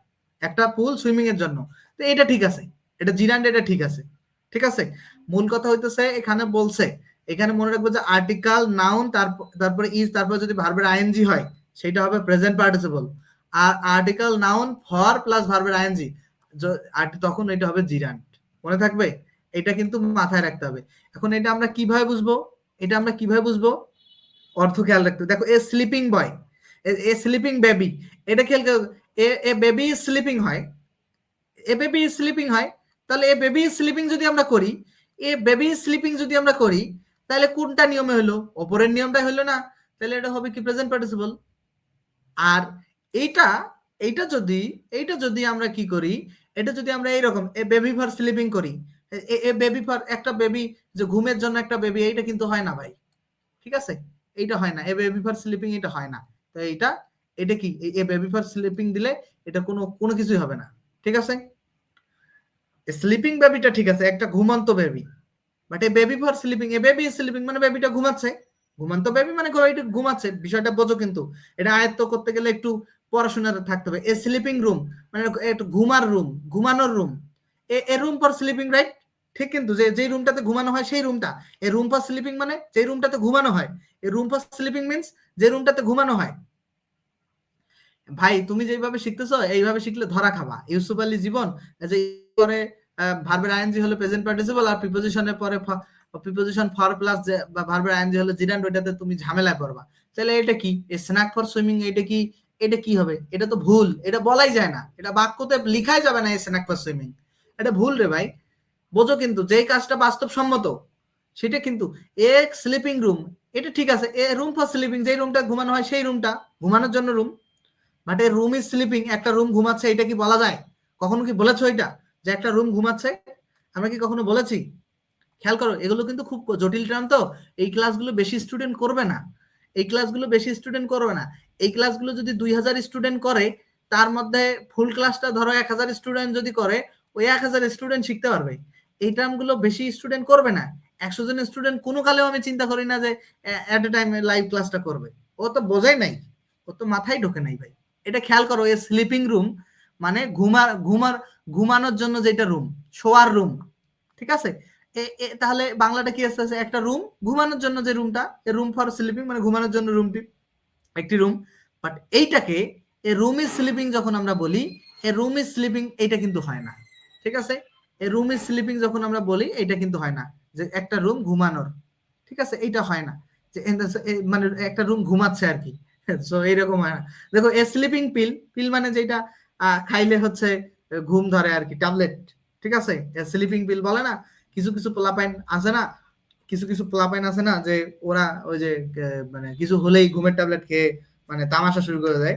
একটা পুল সুইমিং এর জন্য। তো এটা ঠিক আছে, এটা জিরান্ড, এটা ঠিক আছে। ঠিক আছে, মূল কথা হইতেছে এখানে বলছে, এখানে মনে রাখবো যে আর্টিকেল, নাউন, তারপরে ইজ, তারপরে যদি ভার্বের আইএনজি হয় সেটা হবে প্রেজেন্ট পার্টিসিপল। আর আর্টিকেল, নাউন, ফর প্লাস ভার্বের আইএনজি, তখন এটা হবে জিরান্ড। মনে থাকবে, এটা কিন্তু মাথায় রাখতে হবে। এখন এটা আমরা কিভাবে বুঝবো? অর্থ খেয়াল রাখতে। দেখো, এ স্লিপিং বয়, এ স্লিপিং বেবি, এটা খেয়াল করো। এ বেবি স্লিপিং হয়, এ বেবি স্লিপিং হয়। তাহলে এ বেবি স্লিপিং যদি আমরা করি, এ বেবি স্লিপিং যদি আমরা করি, তাহলে কোনটা নিয়মে হলো? ওপরের নিয়মটা হলো না? তাহলে এটা হবে কি, প্রেজেন্ট পার্টিসিপল। আর এইটা এইটা যদি আমরা কি করি, এটা যদি আমরা এইরকম এ বেবি ফর স্লিপিং করি, এ বেবি ফর একটা বেবি, যে ঘুমের জন্য একটা বেবি, এইটা কিন্তু হয় না ভাই। ঠিক আছে, এইটা হয় না, এ বেবি ফর স্লিপিং, এটা হয় না। তো এটা কি, এ বেবি ফর স্লিপিং দিলে এটা কোনো কোনো কিছুই হবে না। ঠিক আছে, স্লিপিং বেবিটা ঠিক আছে, একটা ঘুমন্ত baby. But A baby for sleeping, A baby sleeping মানে বেবিটা ঘুমাচ্ছে। ঘুমান্ত বেবি মানে এটা ঘুমাচ্ছে, বিষয়টা বোঝো কিন্তু। এটা আয়ত্ত করতে গেলে একটু পড়াশোনা থাকতে হবে। এ স্লিপিং রুম মানে একটু ঘুমানোর room. A room for sleeping, right? ঠিক, কিন্তু যে রুমটাতে ঘুমানো হয় সেই রুমটা। এ রুম ফর স্লিপিং মানে যে রুমটাতে ঘুমানো হয়। এ রুম ফর স্লিপিং মিন্স যে রুমটাতে ঘুমানো হয়। ভাই, তুমি যেভাবে শিখতেছো এইভাবে শিখলে ধরা খাবা। ইউসুফ আলী জীবন, যে পরে ভার্বের আইএনজি হলো প্রেজেন্ট পার্টিসিপল, আর প্রিপোজিশনের পরে প্রিপোজিশন ফর প্লাস বা ভার্বের আইএনজি হলো জিরান্ড, ওইটাতে তুমি ঝামেলায় পড়বা। তাহলে এটা কি, এ স্ন্যাক ফর সুইমিং, এটা কি হবে? এটা তো ভুল, এটা বলাই যায় না, এটা বাক্যতে লিখাই যাবে না, এ স্ন্যাক ফর সুইমিং। এটা ভুল রে ভাই, বোঝো কিন্তু। যেই কাজটা বাস্তবসম্মত সেটা কিন্তু। এ স্লিপিং রুম, এটা ঠিক আছে। এ রুম ফর স্লিপিং, যেই রুমটা ঘুমানো হয় সেই রুমটা, ঘুমানোর জন্য room. But A room is sleeping, একটা রুম ঘুমাচ্ছে, এটা কি বলা যায়? কখনো কি বলেছো এটা, যে একটা রুম ঘুমাচ্ছে? আমরা কি কখনো বলেছি? খেয়াল করো, এগুলো কিন্তু খুব জটিল টার্ম, তো এই ক্লাসগুলো বেশি স্টুডেন্ট করবে না। এই ক্লাসগুলো বেশি স্টুডেন্ট করবে না। এই ক্লাসগুলো যদি 2000 স্টুডেন্ট করে, তার মধ্যে ফুল ক্লাসটা ধরো 1000 স্টুডেন্ট যদি করে, ওই 1000 স্টুডেন্ট শিখতে পারবে। এই টার্মগুলো বেশি স্টুডেন্ট করবে না। 100 জন স্টুডেন্ট কোনো কালেও আমি চিন্তা করি না যে এট এ টাইম লাইভ ক্লাসটা করবে। ও তো বোঝাই নাই, ও তো মাথায় ঢোকে নাই ভাই। এটা খেয়াল করো, এই স্লিপিং রুম মানে ঘুমানোর জন্য যেটা রুম, শোয়ার রুম, ঠিক আছে? তাহলে বাংলাটা কি আসছে? একটা রুম, ঘুমানোর জন্য যে রুমটা, রুম ফর স্লিপিং মানে ঘুমানোর জন্য রুমটি একটি রুম। বাট এইটাকে এ রুম ইজ স্লিপিং যখন আমরা বলি, এ রুম ইজ স্লিপিং এইটা কিন্তু হয় না, ঠিক আছে? এ রুম ইজ স্লিপিং যখন আমরা বলি, এটা কিন্তু হয় না যে একটা রুম ঘুমানোর, ঠিক আছে? এইটা হয় না যে মানে একটা রুম ঘুমাচ্ছে আর কি। সো এইরকম হয় না। দেখো এ স্লিপিং পিল, পিল মানে যেটা খাইলে হচ্ছে ঘুম ধরে আর কি, ট্যাবলেট, ঠিক আছে? এ স্লিপিং পিল বলে না। কিছু কিছু পোলাপাইন আছে না, কিছু কিছু পোলাপাইন আছে না যে ওরা ওই যে মানে কিছু হলেই ঘুমের ট্যাবলেট খেয়ে মানে তামাশা শুরু করে দেয়।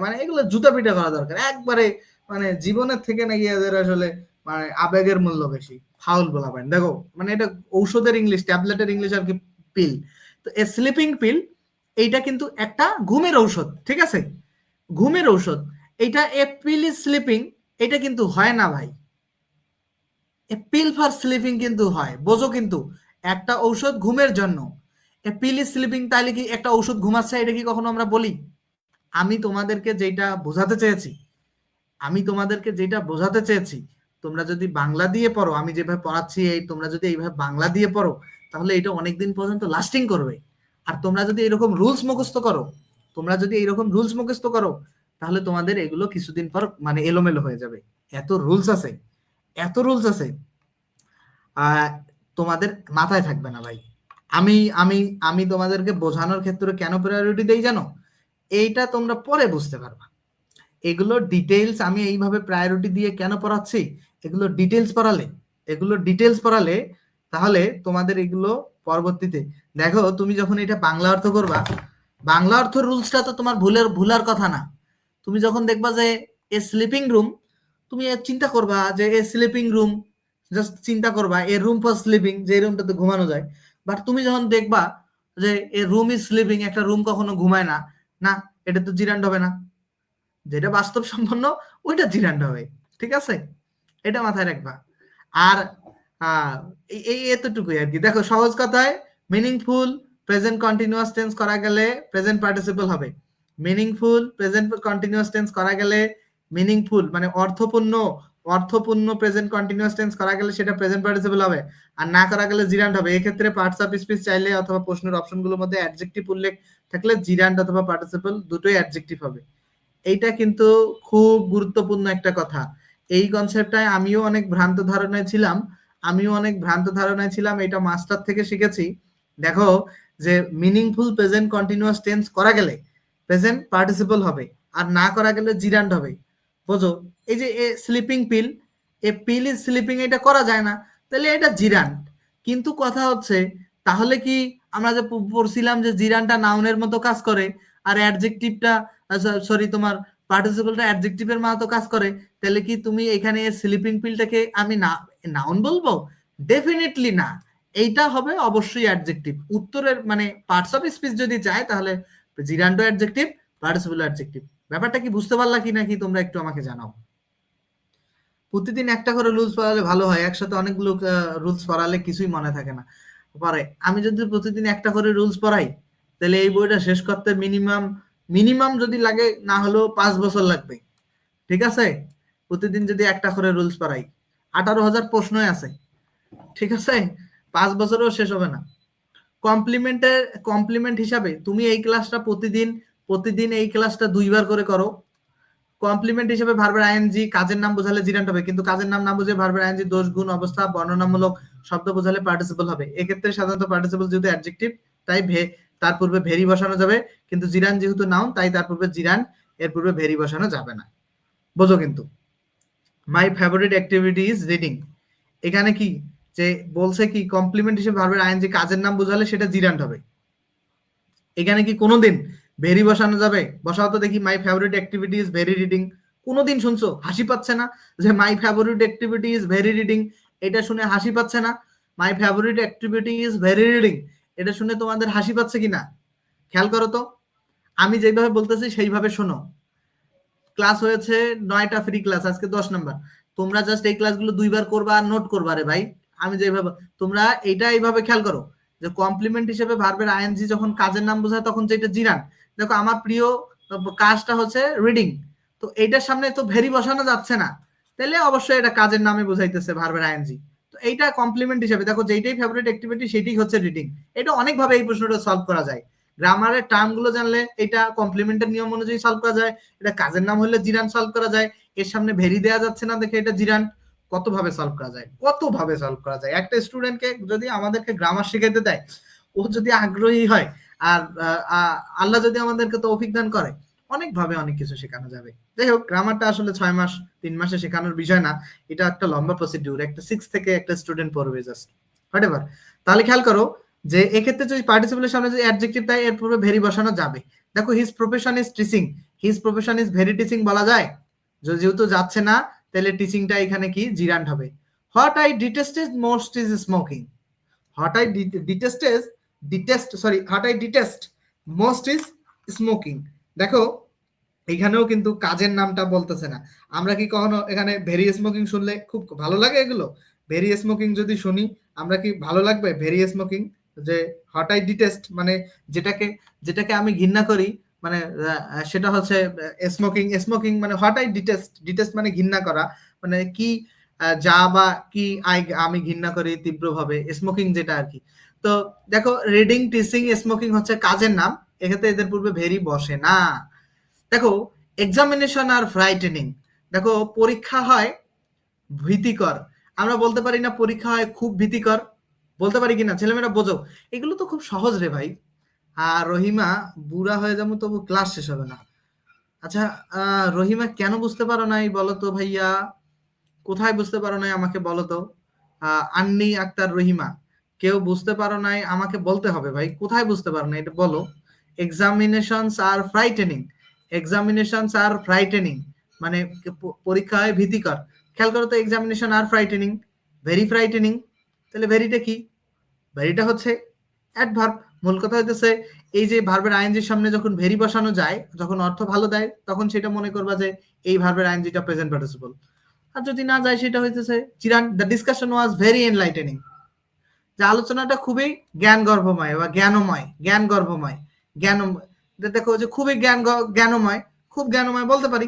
মানে এগুলো জুতা পিটা করা দরকার একবারে, মানে জীবনের থেকে নাকি এদের আসলে মানে আবেগের মূল্য বেশি। ফাউল পোলাপাইন দেখো, মানে এটা ঔষধের ইংলিশ, ট্যাবলেটের ইংলিশ আর কি পিল। তো এ স্লিপিং পিল এইটা কিন্তু একটা ঘুমের ঔষধ, ঠিক আছে? ঘুমের ঔষধ এইটা, এ পিল ইজ স্লিপিং, এটা কিন্তু হয় না ভাই। এ পিল ফর স্লিপিং কিন্তু হয়, বোঝো কিন্তু, একটা ঔষধ ঘুমের জন্য। এ পিল ইজ স্লিপিং, তাহলে কি একটা ঔষধ ঘুমাচ্ছে, এটা কি কখনো আমরা বলি? আমি তোমাদেরকে যেটা বোঝাতে চেয়েছি, আমি তোমাদেরকে যেটা বোঝাতে চেয়েছি, তোমরা যদি বাংলা দিয়ে পড়ো, আমি যেভাবে পড়াচ্ছি এই তোমরা যদি এইভাবে বাংলা দিয়ে পড়ো, তাহলে এটা অনেকদিন পর্যন্ত লাস্টিং করবে। আর তোমরা যদি এরকম রুলস মুখস্থ করো, তোমরা যদি এইরকম রুলস মুখস্থ করো, তাহলে তোমাদের এগুলো কিছুদিন পর মানে এলোমেলো হয়ে যাবে। এত রুলস আছে, এত রুলস আছে, তোমাদের মাথায় থাকবে না ভাই। আমি আমি আমি তোমাদেরকে বোঝানোর ক্ষেত্রে কেন প্রায়োরিটি দেই জানো? এইটা তোমরা পরে বুঝতে পারবা। এগুলো ডিটেইলস আমি এইভাবে প্রায়োরিটি দিয়ে কেন পড়াচ্ছি, এগুলো ডিটেইলস পড়ালে, এগুলো ডিটেইলস পড়ালে তাহলে তোমাদের এগুলো পরবর্তীতে, দেখো তুমি যখন এটা বাংলা অর্থ করবা, বাংলা অর্থ রুলসটা তো তোমার ভুলার কথা না। তুমি যখন দেখবা যে এ স্লিপিং রুম, তুমি চিন্তা করবা যে এ স্লিপিং রুম, জাস্ট চিন্তা করবা এ রুম ফর স্লিপিং, যে রুমটাতে ঘুমানো যায়। বাট তুমি যখন দেখবা যে এ রুম ইজ স্লিপিং, একটা রুম কখনো ঘুমায় না, না, এটা তো জিরান্ড হবে না। যেটা বাস্তব সম্পন্ন ওইটা জিরান্ড হবে, ঠিক আছে? এটা মাথায় রাখবা। আর এই এতটুকুই আর কি। দেখো সহজ কথায়, মিনিংফুল প্রেজেন্ট কন্টিনিউয়াস টেন্স করা গেলে প্রেজেন্ট পার্টিসিপল হবে। মিনিংফুল প্রেজেন্ট কন্টিনিউয়াস টেন্স করা গেলে, মিনিংফুল মানে অর্থপূর্ণ, অর্থপূর্ণ প্রেজেন্ট কন্টিনিউয়াস টেন্স করা গেলে সেটা প্রেজেন্ট পার্টিসিপল হবে। আর না করা গেলে জিরান্ড হবে। এক্ষেত্রে পার্টস অফ স্পিচ চাইলে অথবা প্রশ্নের অপশনগুলোর মধ্যে অ্যাডজেক্টিভ উল্লেখ থাকলে জিরান্ড অথবা পার্টিসিপল দুটোই অ্যাডজেক্টিভ হবে। এইটা কিন্তু খুব গুরুত্বপূর্ণ একটা কথা। এই কনসেপ্টটায় আমিও অনেক ভ্রান্ত ধারণায় ছিলাম, এটা মাস্টার থেকে শিখেছি। দেখো যে মিনিংফুল প্রেজেন্ট কন্টিনিউয়াস টেন্স করা গেলে প্রেজেন্ট পার্টিসিপল হবে, আর না করা গেলে জিরান্ড হবে। বোঝো? এই যে sleeping pill, a pill is sleeping, এটা করা যায় না, তাহলে এটা জিরান্ড। কিন্তু কথা হচ্ছে, তাহলে কি আমরা যে পড়ছিলাম যে জিরানটা নাউনের মতো কাজ করে, আর অ্যাডজেক্টিভটা সরি তোমার পার্টিসিপলটা অ্যাডজেক্টিভের মতো কাজ করে, তাহলে কি তুমি এখানে স্লিপিং পিলটাকে আমি না নাউন বলবো? ডেফিনেটলি না। এইটা হবে অবশ্যই অ্যাডজেক্টিভ। উত্তরের মানে পার্টস অফ স্পিচ যদি চায় তাহলে জিরান্ডো অ্যাডজেক্টিভ, পার্টিসিপল অ্যাডজেক্টিভ। ব্যাপারটা কি বুঝতে পারলা কি নাকি তোমরা একটু আমাকে জানাও। প্রতিদিন একটা করে রুলস পড়ালে ভালো হয়, একসাথে অনেকগুলো রুলস পড়ালে কিছুই মনে থাকে না। পরে আমি যদি প্রতিদিন একটা করে রুলস পড়াই, তাহলে এই বইটা শেষ করতে মিনিমাম মিনিমাম যদি লাগে না হলেও 5 বছর লাগবে, ঠিক আছে? প্রতিদিন যদি একটা করে রুলস পড়াই, 18,000 প্রশ্নই আছে, ঠিক আছে? 5 বছরেও শেষ হবে না। কমপ্লিমেন্ট হিসাবে তুমি এই ক্লাসটা প্রতিদিন প্রতিদিন এই ক্লাসটা 2 বার করে করো। কমপ্লিমেন্ট হিসেবে ভার্বের আইএনজি কাজের নাম বোঝালে জিরান্ড হবে, কিন্তু কাজের নাম না বুঝে ভার্বের আইএনজি দোষ গুণ অবস্থা বর্ণনামূলক শব্দ বোঝালে পার্টিসিপল হবে। এক্ষেত্রে সাধারণত পার্টিসিপল যেহেতু অ্যাডজেক্টিভ, তাই তার পূর্বে ভেরি বসানো যাবে, কিন্তু জিরান যেহেতু নাউন, তাই তার পূর্বে জিরান, এর পূর্বে ভেরি বসানো যাবে না। বোঝো? কিন্তু মাই ফেভারিট অ্যাক্টিভিটি ইজ রিডিং, এখানে কি যে বলছে কি কমপ্লিমেন্ট হিসেবে ভার্বের আইএনজি কাজের নাম বোঝালে সেটা জিরান্ড হবে। এখানে কি কোনোদিন ভেরি বসানো যাবে? বসাও তো দেখি। মাই favourite activity is very reading. কোনোদিন শুনছো? হাসি পাচ্ছে না যে my favourite activity is very reading? এটা শুনে হাসি পাচ্ছে না? মাই favourite activity is very reading, এটা শুনে তোমাদের হাসি পাচ্ছে কিনা? খেয়াল করো তো, আমি যেভাবে বলতেছি সেইভাবে শোনো। ক্লাস হয়েছে 9টা ফ্রি ক্লাস, আজকে 10 নাম্বার। তোমরা জাস্ট এই ক্লাসগুলো 2বার করবা আর নোট করবা রে ভাই। আমি যেভাবে, তোমরা এইটা এইভাবে খেয়াল করো যে কমপ্লিমেন্ট হিসেবে ভার্বের আইএনজি যখন কাজের নাম বোঝায় তখন যেটা জিরান। দেখো আমার প্রিয় কাজটা হচ্ছে রিডিং, তো এইটার সামনে তো ভেরি বসানো যাচ্ছে না, তাহলে অবশ্যই এটা কাজের নামে বোঝাইতেছে ভার্বের আইএনজি। তো এইটা কমপ্লিমেন্ট হিসেবে দেখো, যেইটাই ফেভারিট অ্যাক্টিভিটি সেটাই হচ্ছে রিডিং। এটা অনেকভাবে এই প্রশ্নটা সলভ করা যায়। গ্রামারের টার্মগুলো জানলে এটা কমপ্লিমেন্টের নিয়ম অনুযায়ী সলভ করা যায়। এটা কাজের নাম হলে জিরান সলভ করা যায়। এর সামনে ভেরি দেওয়া যাচ্ছে না দেখে এটা জিরান। কতভাবে সলভ করা যায়, কতভাবে সলভ করা যায়। একটা স্টুডেন্টকে যদি আমাদেরকে গ্রামার শিখাইতে দেয়, ও যদি আগ্রহী হয়, আর আল্লাহ যদি আমাদেরকে তৌফিক দান করে, অনেকভাবে অনেক কিছু শেখানো যাবে। যাই হোক, গ্রামারটা আসলে 6 মাস 3 মাসে শেখানোর বিষয় না, এটা একটা লম্বা প্রসিডিউর। একটা 6 থেকে একটা স্টুডেন্ট পড়বে জাস্ট, হোয়াটএভার। তাহলে খেয়াল করো যে এক্ষেত্রে যদি পার্টিসিপেলের সামনে যদি অ্যাডজেক্টিভ দেয়, এর পূর্বে ভেরি বসানো যাবে। দেখো his profession is teaching, his profession is very teaching বলা যায়? যেহেতু যাচ্ছে না, তাহলে টিচিংটা এখানে কি জিরান্ট হবে। What I detested most is smoking. What I detest most is smoking. দেখো এখানেও কিন্তু কাজের নামটা বলতেছে না। আমরা কি কখনো এখানে ভেরি স্মোকিং শুনলে খুব ভালো লাগে? এগুলো ভেরি স্মোকিং যদি শুনি, আমরা কি ভালো লাগবে ভেরি স্মোকিং? যে হট আই ডিটেস্ট মানে যেটাকে যেটাকে আমি ঘৃণা করি, মানে সেটা হচ্ছে স্মোকিং। স্মোকিং মানে হট আই ডিটেস্ট মানে ঘৃণা করা, মানে কি যা বা কি আমি ঘৃণা করি তীব্রভাবে, স্মোকিং যেটা আর কি। তো দেখো রিডিং, টিচিং, স্মোকিং হচ্ছে কাজের নাম, এক্ষেত্রে এদের পূর্বে ভেরি বসে না। দেখো এক্সামিনেশন আর ফ্রাইটেনিং। দেখো পরীক্ষা হয় ভীতিকর, আমরা বলতে পারি না পরীক্ষা হয় খুব ভীতিকর? বলতে পারি কিনা ছেলেমেয়েরা বোঝো? এগুলো তো খুব সহজ রে ভাই। আর রহিমা, বুড়া হয়ে যাবো তবু ক্লাস শেষ হবে না। আচ্ছা, রহিমা কেন বুঝতে পারো নাই বলো তো ভাইয়া? কোথায় বুঝতে পারো নাই আমাকে বলো তো? আন্নি আক্তার রহিমা, কেউ বুঝতে পারো নাই আমাকে বলতে হবে ভাই, কোথায় বুঝতে পারো না এটা বলো। এক্সামিনেশনস আর ফ্রাইটেনিং, এক্সামিনেশনস আর ফ্রাইটেনিং মানে পরীক্ষা হয় ভীতিকর। খেয়াল করো তো, এক্সামিনেশন আর ফ্রাইটেনিং, ভেরি ফ্রাইটেনিং, তাহলে ভেরিটা কি? ভেরিটা হচ্ছে অ্যাডভার্ব। মূল কথা হইতেছে এই যে ভার্বের আইএনজির সামনে যখন ভেরি বসানো যায়, যখন অর্থ ভালো দেয়, তখন সেটা মনে করবা যে এই ভার্বের আইএনজিটা প্রেজেন্ট পার্টিসিপল। আর যদি না যায়, সেটা হইতেছে চিরান। The discussion was very enlightening, যে আলোচনাটা খুবই জ্ঞান গর্ভময় বা জ্ঞানময়, জ্ঞান গর্ভময়, জ্ঞান। দেখো যে খুবই জ্ঞানময়, খুব জ্ঞানময় বলতে পারি,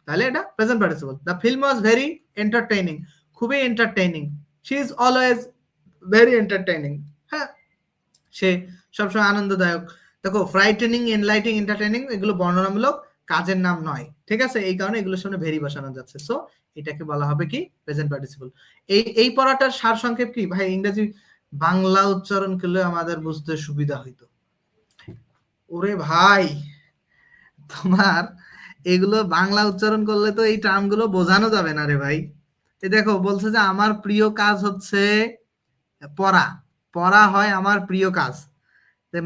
তাহলে এটা present participle. The film was very entertaining, খুবই entertaining. She is always very entertaining, হ্যাঁ, সে সবসময় আনন্দদায়ক। দেখো ফ্রাইটেনিং, এনলাইটিং, এন্টারটেইনিং এগুলো বর্ণনামূলক, কাজের নাম নয়, ঠিক আছে? এই কারণে এগুলোর সামনে ভেরি বসানো যাচ্ছে। সো এটাকে বলা হবে কি প্রেজেন্ট পার্টিসিপল। এই পড়াটার সার সংক্ষেপ কি ভাই? ইংরেজি বাংলা উচ্চারণ করলে আমাদের বুঝতে সুবিধা হইতো। ওরে ভাই, তোমার এগুলো বাংলা উচ্চারণ করলে তো এই টার্ম গুলো বোঝানো যাবে না রে ভাই। এই দেখো বলছে যে আমার প্রিয় কাজ হচ্ছে পড়া, পড়া হয় আমার প্রিয় কাজ।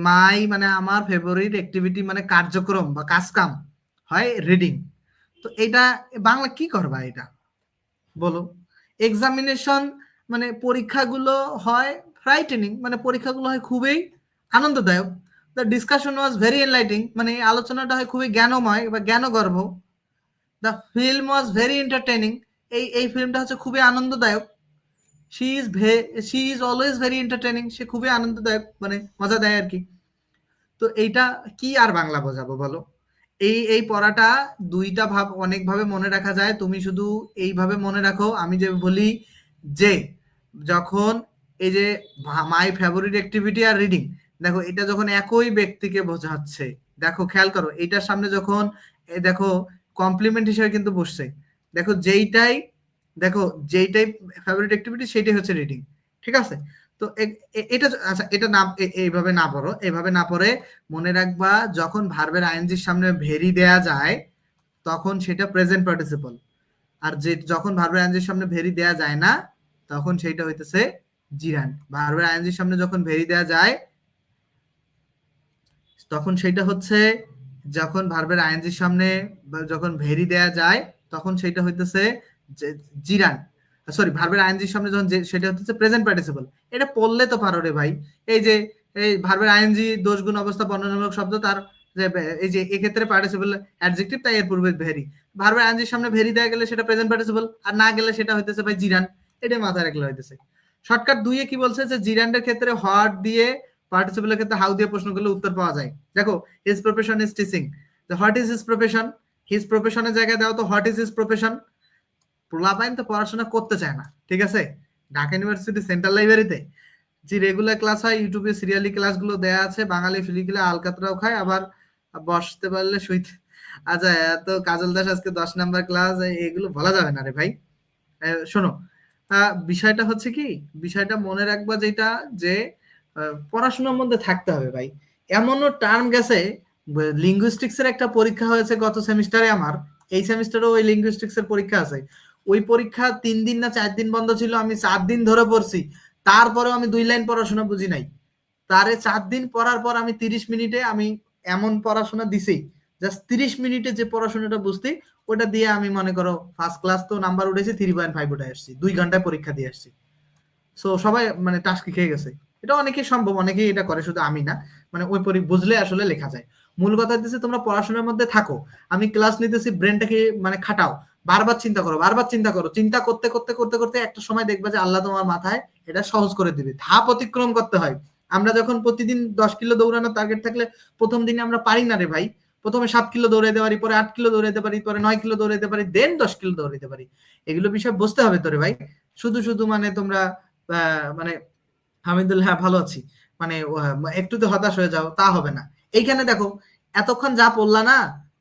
মাই মানে আমার ফেভারিট অ্যাক্টিভিটি মানে কার্যক্রম বা কাজকাম হয় রিডিং। তো এটা বাংলা কি করবা এটা বলো? এক্সামিনেশন মানে পরীক্ষাগুলো হয় ফ্রাইটেনিং, মানে পরীক্ষাগুলো হয় খুবই আনন্দদায়ক। The discussion was very enlightening, মানে এই আলোচনাটা হয় খুবই জ্ঞানময় বা জ্ঞানগর্ভ। The film was very entertaining, এই ফিল্মটা হচ্ছে খুবই আনন্দদায়ক। She is she is always very entertaining, সে খুবই আনন্দদায়ক মানে মজা দেয় আর কি। তো এইটা কি আর বাংলা বোঝাবো বলো? এই পড়াটা দুইটা ভাব অনেকভাবে মনে রাখা যায়, তুমি শুধু এইভাবে মনে রাখো। আমি যে বলি যে যখন এই যে my favourite activity are reading, দেখো এটা যখন একই ব্যক্তিকে বোঝাচ্ছে, দেখো খেয়াল করো এইটার সামনে যখন দেখো কমপ্লিমেন্ট হিসেবে কিন্তু বসছে। দেখো যেইটাই, দেখো যেইটাই ফেভারিট অ্যাক্টিভিটি সেটাই হচ্ছে রিডিং, ঠিক আছে? তো এটা আচ্ছা, এটা না এইভাবে না পড়ো, এইভাবে না পড়ে মনে রাখবা যখন ভার্বের আইএনজির সামনে ভেরি দেয়া যায় তখন সেটা প্রেজেন্ট পার্টিসিপল। আর যে যখন ভার্বের আইএনজির সামনে ভেরি দেয়া যায় না, তখন সেটা হইতেছে জিরান্ড। ভার্বের আইএনজির সামনে যখন ভেরি দেয়া যায় তখন সেটা হচ্ছে, যখন ভার্বের আইএনজির সামনে যখন ভেরি দেয়া যায় তখন সেটা হইতেছে জিরান্ড। সরি, ভার্বের আইএনজির সামনে যখন সেটা হচ্ছে প্রেজেন্ট পার্টিসিপল। এটা পড়লে তো পারো রে ভাই। এই যে এই ভার্বের আইএনজি দোষ গুণ অবস্থা বর্ণনামূলক শব্দ তার এই যে এক্ষেত্রে পার্টিসিপল অ্যাডজেক্টিভ, তাই এর পূর্বে ভেরি। ভার্বের আইএনজির সামনে ভেরি দেয়া গেলে সেটা প্রেজেন্ট পার্টিসিপল, আর না গেলে সেটা হইতেছে ভাই জিরান। এটাই মাথায় রাখলে হইতেছে। শর্টকাট 2 এ কি বলছে যে জিরান্ডের ক্ষেত্রে হোয়াট দিয়ে, পার্টিসিপলের ক্ষেত্রে হাউ দিয়ে প্রশ্ন করলে উত্তর পাওয়া যায়। দেখো his profession is teaching, what is his profession, his প্রফেশনের জায়গায় দাও তো হোয়াট ইজ হিজ প্রফেশন। পোলাপাইন তো পড়াশোনা করতে চায় না, ঠিক আছে। ঢাকা ইউনিভার্সিটি সেন্ট্রাল লাইব্রেরিতে যে রেগুলার ক্লাস হয়, ইউটিউবে সিরিয়ালি ক্লাসগুলো দেয়া আছে, বাঙালি ফিলিগুলো আলকাতরাও খায়, আবার বসতে পারলে শুইতে। আচ্ছা, এত কাজল দাস আজকে 10 নাম্বার ক্লাস, এগুলো বলা যাবে না রে ভাই। শোনো, বিষয়টা হচ্ছে কি, বিষয়টা মনে রাখবা যেটা, যে পড়াশোনার মধ্যে থাকতে হবে ভাই। এমনও টার্ম গেছে, লিঙ্গুইস্টিক্স এর একটা পরীক্ষা হয়েছে গত সেমিস্টারে, আমার এই সেমিস্টারেও ওই লিঙ্গুইস্টিক্স এর পরীক্ষা আছে। ওই পরীক্ষা 3 দিন না 4 দিন বন্ধ ছিল, আমি 4 দিন ধরে পড়ছি, তারপরেও আমি 2 লাইন পড়াশোনা বুঝি নাই। তারে 4 দিন পড়ার পর আমি 30 মিনিটে আমি এমন পড়াশোনা দিছি, জাস্ট 30 মিনিটে যে পড়াশোনাটা বুঝতে, ওটা দিয়ে আমি মনে করো ফার্স্ট ক্লাস তো নাম্বার উঠেছি, 3.5 উঠে আসছি, 2 ঘন্টায় পরীক্ষা দিয়ে আসছি। সো সবাই মানে টাস্কি খেয়ে গেছে। এটা অনেকেই সম্ভব, অনেকেই এটা করে, শুধু আমি না। মানে ওই বুঝলে আসলে লেখা যায়। মূল কথা হচ্ছে তোমরা পড়াশোনার মধ্যে থাকো, আমি ক্লাস নিতেছি, ব্রেনটাকে মানে খাটাও, বারবার চিন্তা করো, বারবার চিন্তা করো, চিন্তা করতে করতে করতে করতে একটা সময় দেখবে যে আল্লাহ তোমার মাথায় এটা সহজ করে দিবে। ধাপ অতিক্রম করতে হয়। আমরা যখন প্রতিদিন 10 কিলো দৌড়ানোর টার্গেট থাকলে প্রথম দিনে আমরা পারি না রে ভাই। প্রথমে 7 কিলো দৌড়াইতে পারি, পরে 8 কিলো দৌড়াইতে পারি, পরে 9 কিলো দৌড়াইতে পারি, দেন 10 কিলো দৌড়াইতে পারি। এগুলো বিষয় বুঝতে হবে তোরে ভাই। শুধু শুধু মানে তোমরা মানে হামিদুল হ্যাঁ ভালো আছি মানে একটু তো হতাশ হয়ে যাও, তা হবে না। এইখানে দেখো এতক্ষণ যা পড়লা না,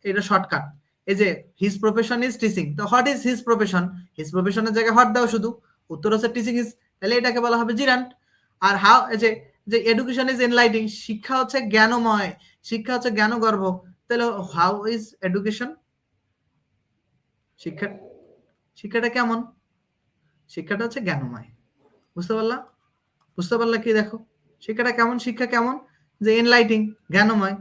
এটা শর্টকাট। এই যে হিজ প্রফেশন ইজ টিচিং, তো what is his profession, his প্রফেশনের জায়গায় হোয়াট দাও শুধু, উত্তর হচ্ছে টিচিং ইজ, তাহলে এটাকে বলা হবে জিরান্ট। আর হাউ, এই যে যে এডুকেশন ইজ এনলাইটিং, শিক্ষা হচ্ছে জ্ঞানময়, শিক্ষা হচ্ছে জ্ঞানগর্ভ, তাহলে হাউ ইজ এডুকেশন, শিক্ষা, শিক্ষাটা কেমন, শিক্ষাটা হচ্ছে জ্ঞানময়। বুঝতে পারলা, বুঝতে পারলা কি, দেখো শিক্ষাটা কেমন, শিক্ষা কেমন, যে এনলাইটিং, জ্ঞানময়।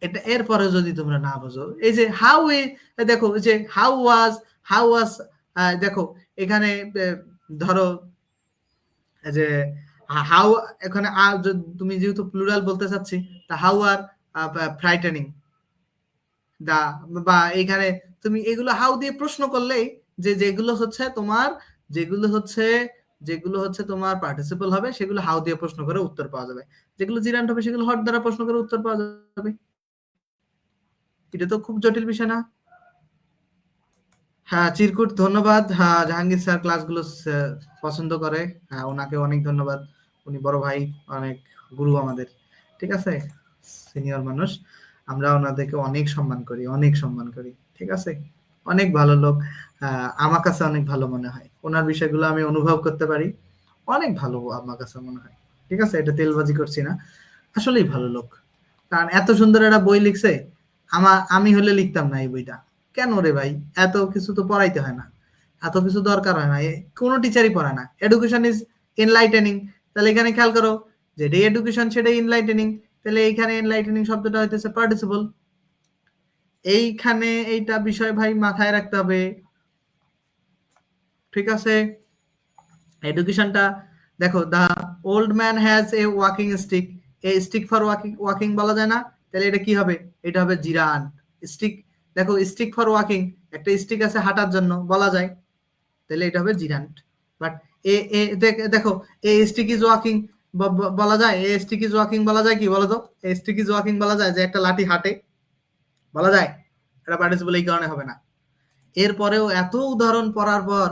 এটা এরপরে যদি তোমরা না বোঝো, এই যে হাউ, দেখো যে হাউ ওয়াজ, হাউ ওয়াজ, দেখো এখানে ধরো যে হাউ, এখানে তুমি যেহেতু প্লুরাল বলতে চাচ্ছি, তা হাউ আর ফ্রাইটেনিং দা, বা এখানে তুমি এগুলো হাউ দিয়ে প্রশ্ন করলেই, যে যেগুলো হচ্ছে তোমার, যেগুলো হচ্ছে যেগুলো হচ্ছে তোমার পার্টিসিপল হবে, সেগুলো হাউ দিয়ে প্রশ্ন করে উত্তর পাওয়া যাবে। যেগুলো জিরান্ট হবে সেগুলো হট দ্বারা প্রশ্ন করে উত্তর পাওয়া যাবে। এটা তো খুব জটিল বিষয় না। হ্যাঁ চিরকুট ধন্যবাদ। হ্যাঁ জাহাঙ্গীর স্যার ক্লাসগুলো পছন্দ করে, হ্যাঁ ওনাকে অনেক ধন্যবাদ। উনি বড় ভাই, অনেক গুরু আমাদের, ঠিক আছে, সিনিয়র মানুষ। আমরা ওনাদেরকে অনেক সম্মান করি, অনেক সম্মান করি, ঠিক আছে। অনেক ভালো লোক, আমার কাছে অনেক ভালো মনে হয় ওনার বিষয়গুলো আমি অনুভব করতে পারি। অনেক ভালো আমার কাছে মনে হয়, ঠিক আছে, এটা তেলবাজি করছি না, আসলেই ভালো লোক। কারণ এত সুন্দর একটা বই লিখছে, আমি হলে লিখতাম না এই বইটা। কেন রে ভাই, এত কিছু তো পড়াইতে হয় না, এত কিছু দরকার হয় না, কোনো টিচারই পড়ায় না। এডুকেশন ইজ এনলাইটেনিং, তাহলে এখানে খেয়াল করো, যেটাই এডুকেশন সেটাই এনলাইটেনিং, তাহলে এইখানে এনলাইটেনিং শব্দটা হইতেছে পার্টিসিপল। এইখানে এইটা বিষয় ভাই মাথায় রাখতে হবে, ঠিক আছে। এডুকেশনটা দেখো, the old man has a walking stick, a stick for walking, walking বলা যায় না, তাহলে এটা কি হবে, এটা হবে জিরান। স্টিক, দেখো স্টিক ফর ওয়াকিং, একটা স্টিক আছে হাঁটার জন্য বলা যায়, তাহলে এটা হবে জিরান্ট। বাট এ এ দেখো এ স্টিক ইজ ওয়াকিং বলা যায়, এ স্টিক ইজ ওয়াকিং বলা যায় কি বলো তো, এ স্টিক ইজ ওয়াকিং বলা যায় যে একটা লাঠি হাঁটে, বলা যায়? এটা পার্টিসিপল এই কারণে হবে না। এরপরেও এত উদাহরণ পড়ার পর,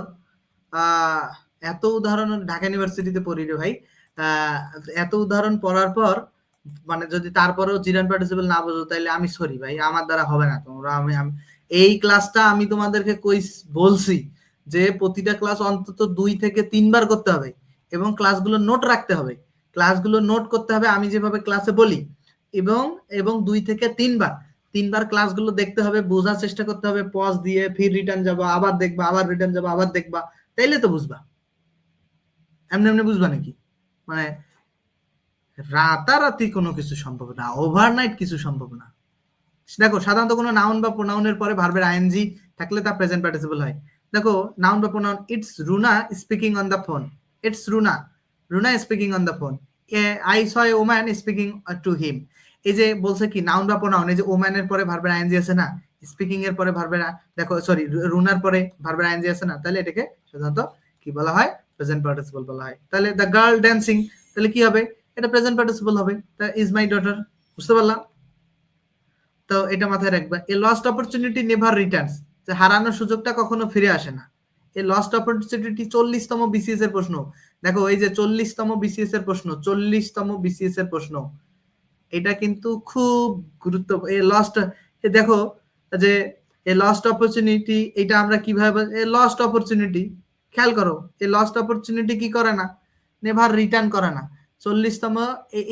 এত উদাহরণ ঢাকা ইউনিভার্সিটিতে পড়ি রে ভাই, এত উদাহরণ পড়ার পর মানে যদি তারপরেও জিরান পার্টিসিপল না বোঝো, তাহলে আমি সরি ভাই, আমার দ্বারা হবে না। তোমরা এই ক্লাসটা আমি তোমাদেরকে বলছি যে প্রতিটা ক্লাস অন্তত 2 থেকে 3 বার করতে হবে, এবং ক্লাসগুলো নোট রাখতে হবে, ক্লাসগুলো নোট করতে হবে আমি যেভাবে ক্লাসে বলি, এবং এবং 2 থেকে 3 বার, 3 বার ক্লাসগুলো দেখতে হবে, বোঝার চেষ্টা করতে হবে, পজ দিয়ে ফির রিটার্ন যাবা, আবার দেখবা, আবার রিটার্ন যাবা, আবার দেখবা, তাইলে তো বুঝবা। এমনি এমনি বুঝবা নাকি? মানে রাতারাতি কোনো কিছু সম্ভব না, ওভারনাইট কিছু সম্ভব না। দেখো সাধারণত কোনো নাউন বা প্রোনাউনের পরে ভার্বের আইএনজি থাকলে তা প্রেজেন্ট পার্টিসিপল হয়। দেখো নাউন বা pronoun, it's Runa speaking on the phone, it's Runa, Runa speaking on the phone, I saw a woman speaking to him. এই যে বলছে কি নাউন বা প্রোনাউন, এই যে ওম্যানের পরে ভার্বের আইএনজি আছে না, স্পিকিং এর পরে ভার্বের দেখো সরি রুনার পরে ভার্বের আইএনজি আছে না, তাহলে এটাকে সাধারণত কি বলা হয়, প্রেজেন্ট পার্টিসিপল বলা হয়। তাহলে দ্য গার্ল ড্যান্সিং, তাহলে কি হবে, এটা প্রেজেন্ট পার্টিসিপল হবে। তা ইজ মাই ডটার, বুঝতে পারলাম? তো এটা মাথায় রাখবা। A lost opportunity never Returns, যে হারানোর সুযোগটা কখনো ফিরে আসে না। এই লস্ট অপরচুনিটি 40তম বিসিএস এর প্রশ্ন। দেখো এই যে 40তম বিসিএস এর প্রশ্ন, 40তম বিসিএস এর প্রশ্ন, এটা কিন্তু খুব গুরুত্ব। এই লস্ট, দেখো যে এই লস্ট অপরচুনিটি, এটা আমরা কিভাবে, এই লস্ট অপরচুনিটি খেয়াল করো, এই লস্ট অপরচুনিটি কি করে না, নেভার রিটার্ন করে না। 40তম,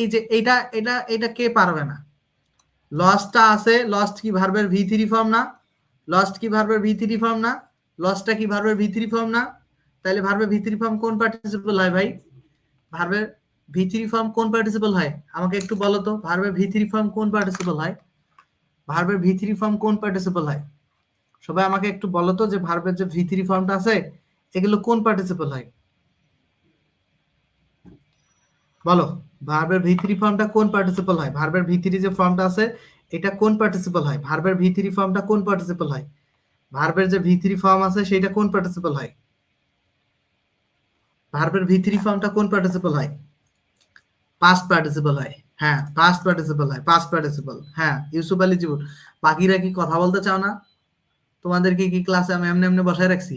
এই যে এটা এটা এটা কে পারবে না? লসটা আছে, লস্ট কি ভার্বের ভি থ্রি ফর্ম না? লস্ট কি ভার্বের ভি থ্রি ফর্ম না? লসটা কি ভার্বের ভি থ্রি ফর্ম না? তাহলে ভার্বের ভি থ্রি ফর্ম কোন পার্টিসিপল হয় ভাই? ভার্বের ভি থ্রি ফর্ম কোন পার্টিসিপল হয়? আমাকে একটু বলো তো, ভার্বের ভি থ্রি ফর্ম কোন পার্টিসিপল হয়? ভার্বের ভি থ্রি ফর্ম কোন পার্টিসিপল হয়? সবাই আমাকে একটু বলো তো, যে ভার্বের যে ভি থ্রি ফর্মটা আছে এগুলো কোন পার্টিসিপল হয়? বলো, ভার্বের ভি থ্রি ফর্মটা কোন পার্টিসিপল হয়? ভার্বের ভি থ্রি যে ফর্মটা আছে এটা কোন পার্টিসিপল হয়? ভার্বের ভি থ্রি ফর্মটা কোন পার্টিসিপল হয়? ভার্বের যে ভি থ্রি ফর্ম আছে সেটা কোন পার্টিসিপল হয়? ভার্বের ভি থ্রি ফর্মটা কোন পার্টিসিপল হয়? পাস্ট পার্টিসিপল হয়। হ্যাঁ, পাস্ট পার্টিসিপল হয়, পাস্ট পার্টিসিপল। হ্যাঁ, ইউসুফ আলী জিবুর। বাকিরা কি কথা বলতে চাও না? তোমাদেরকে কি ক্লাসে আমি এমনি এমনি বসায় রাখছি?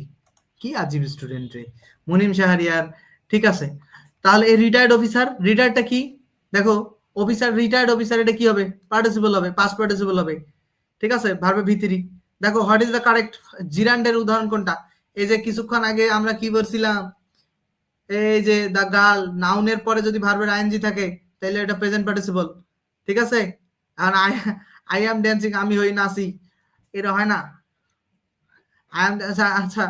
কি আজীব স্টুডেন্ট রে। মুনিম শাহরিয়ার, ঠিক আছে। তাহলে এই রিটায়ার্ড অফিসার, রিটায়ার্ডটা কি? দেখো অফিসার, রিটায়ার্ড অফিসার, এটা কি হবে? পার্টিসিপল হবে, পাস্ট পার্টিসিপল হবে, ঠিক আছে, ভার্বের ভি থ্রি। দেখো হোয়াট ইজ দ্য কারেক্ট জিরান্ডের উদাহরণ কোনটা? এই যে কিছুক্ষণ আগে আমরা কি বলছিলাম, এই যে দা গার্ল, নাউনের পরে যদি ভার্বের আইএনজি থাকে তাহলে এটা প্রেজেন্ট পার্টিসিপল, ঠিক আছে। আর আই আই অ্যাম ড্যান্সিং, আমি হই নাচি, এটা হয় না। আই অ্যাম, আচ্ছা আচ্ছা,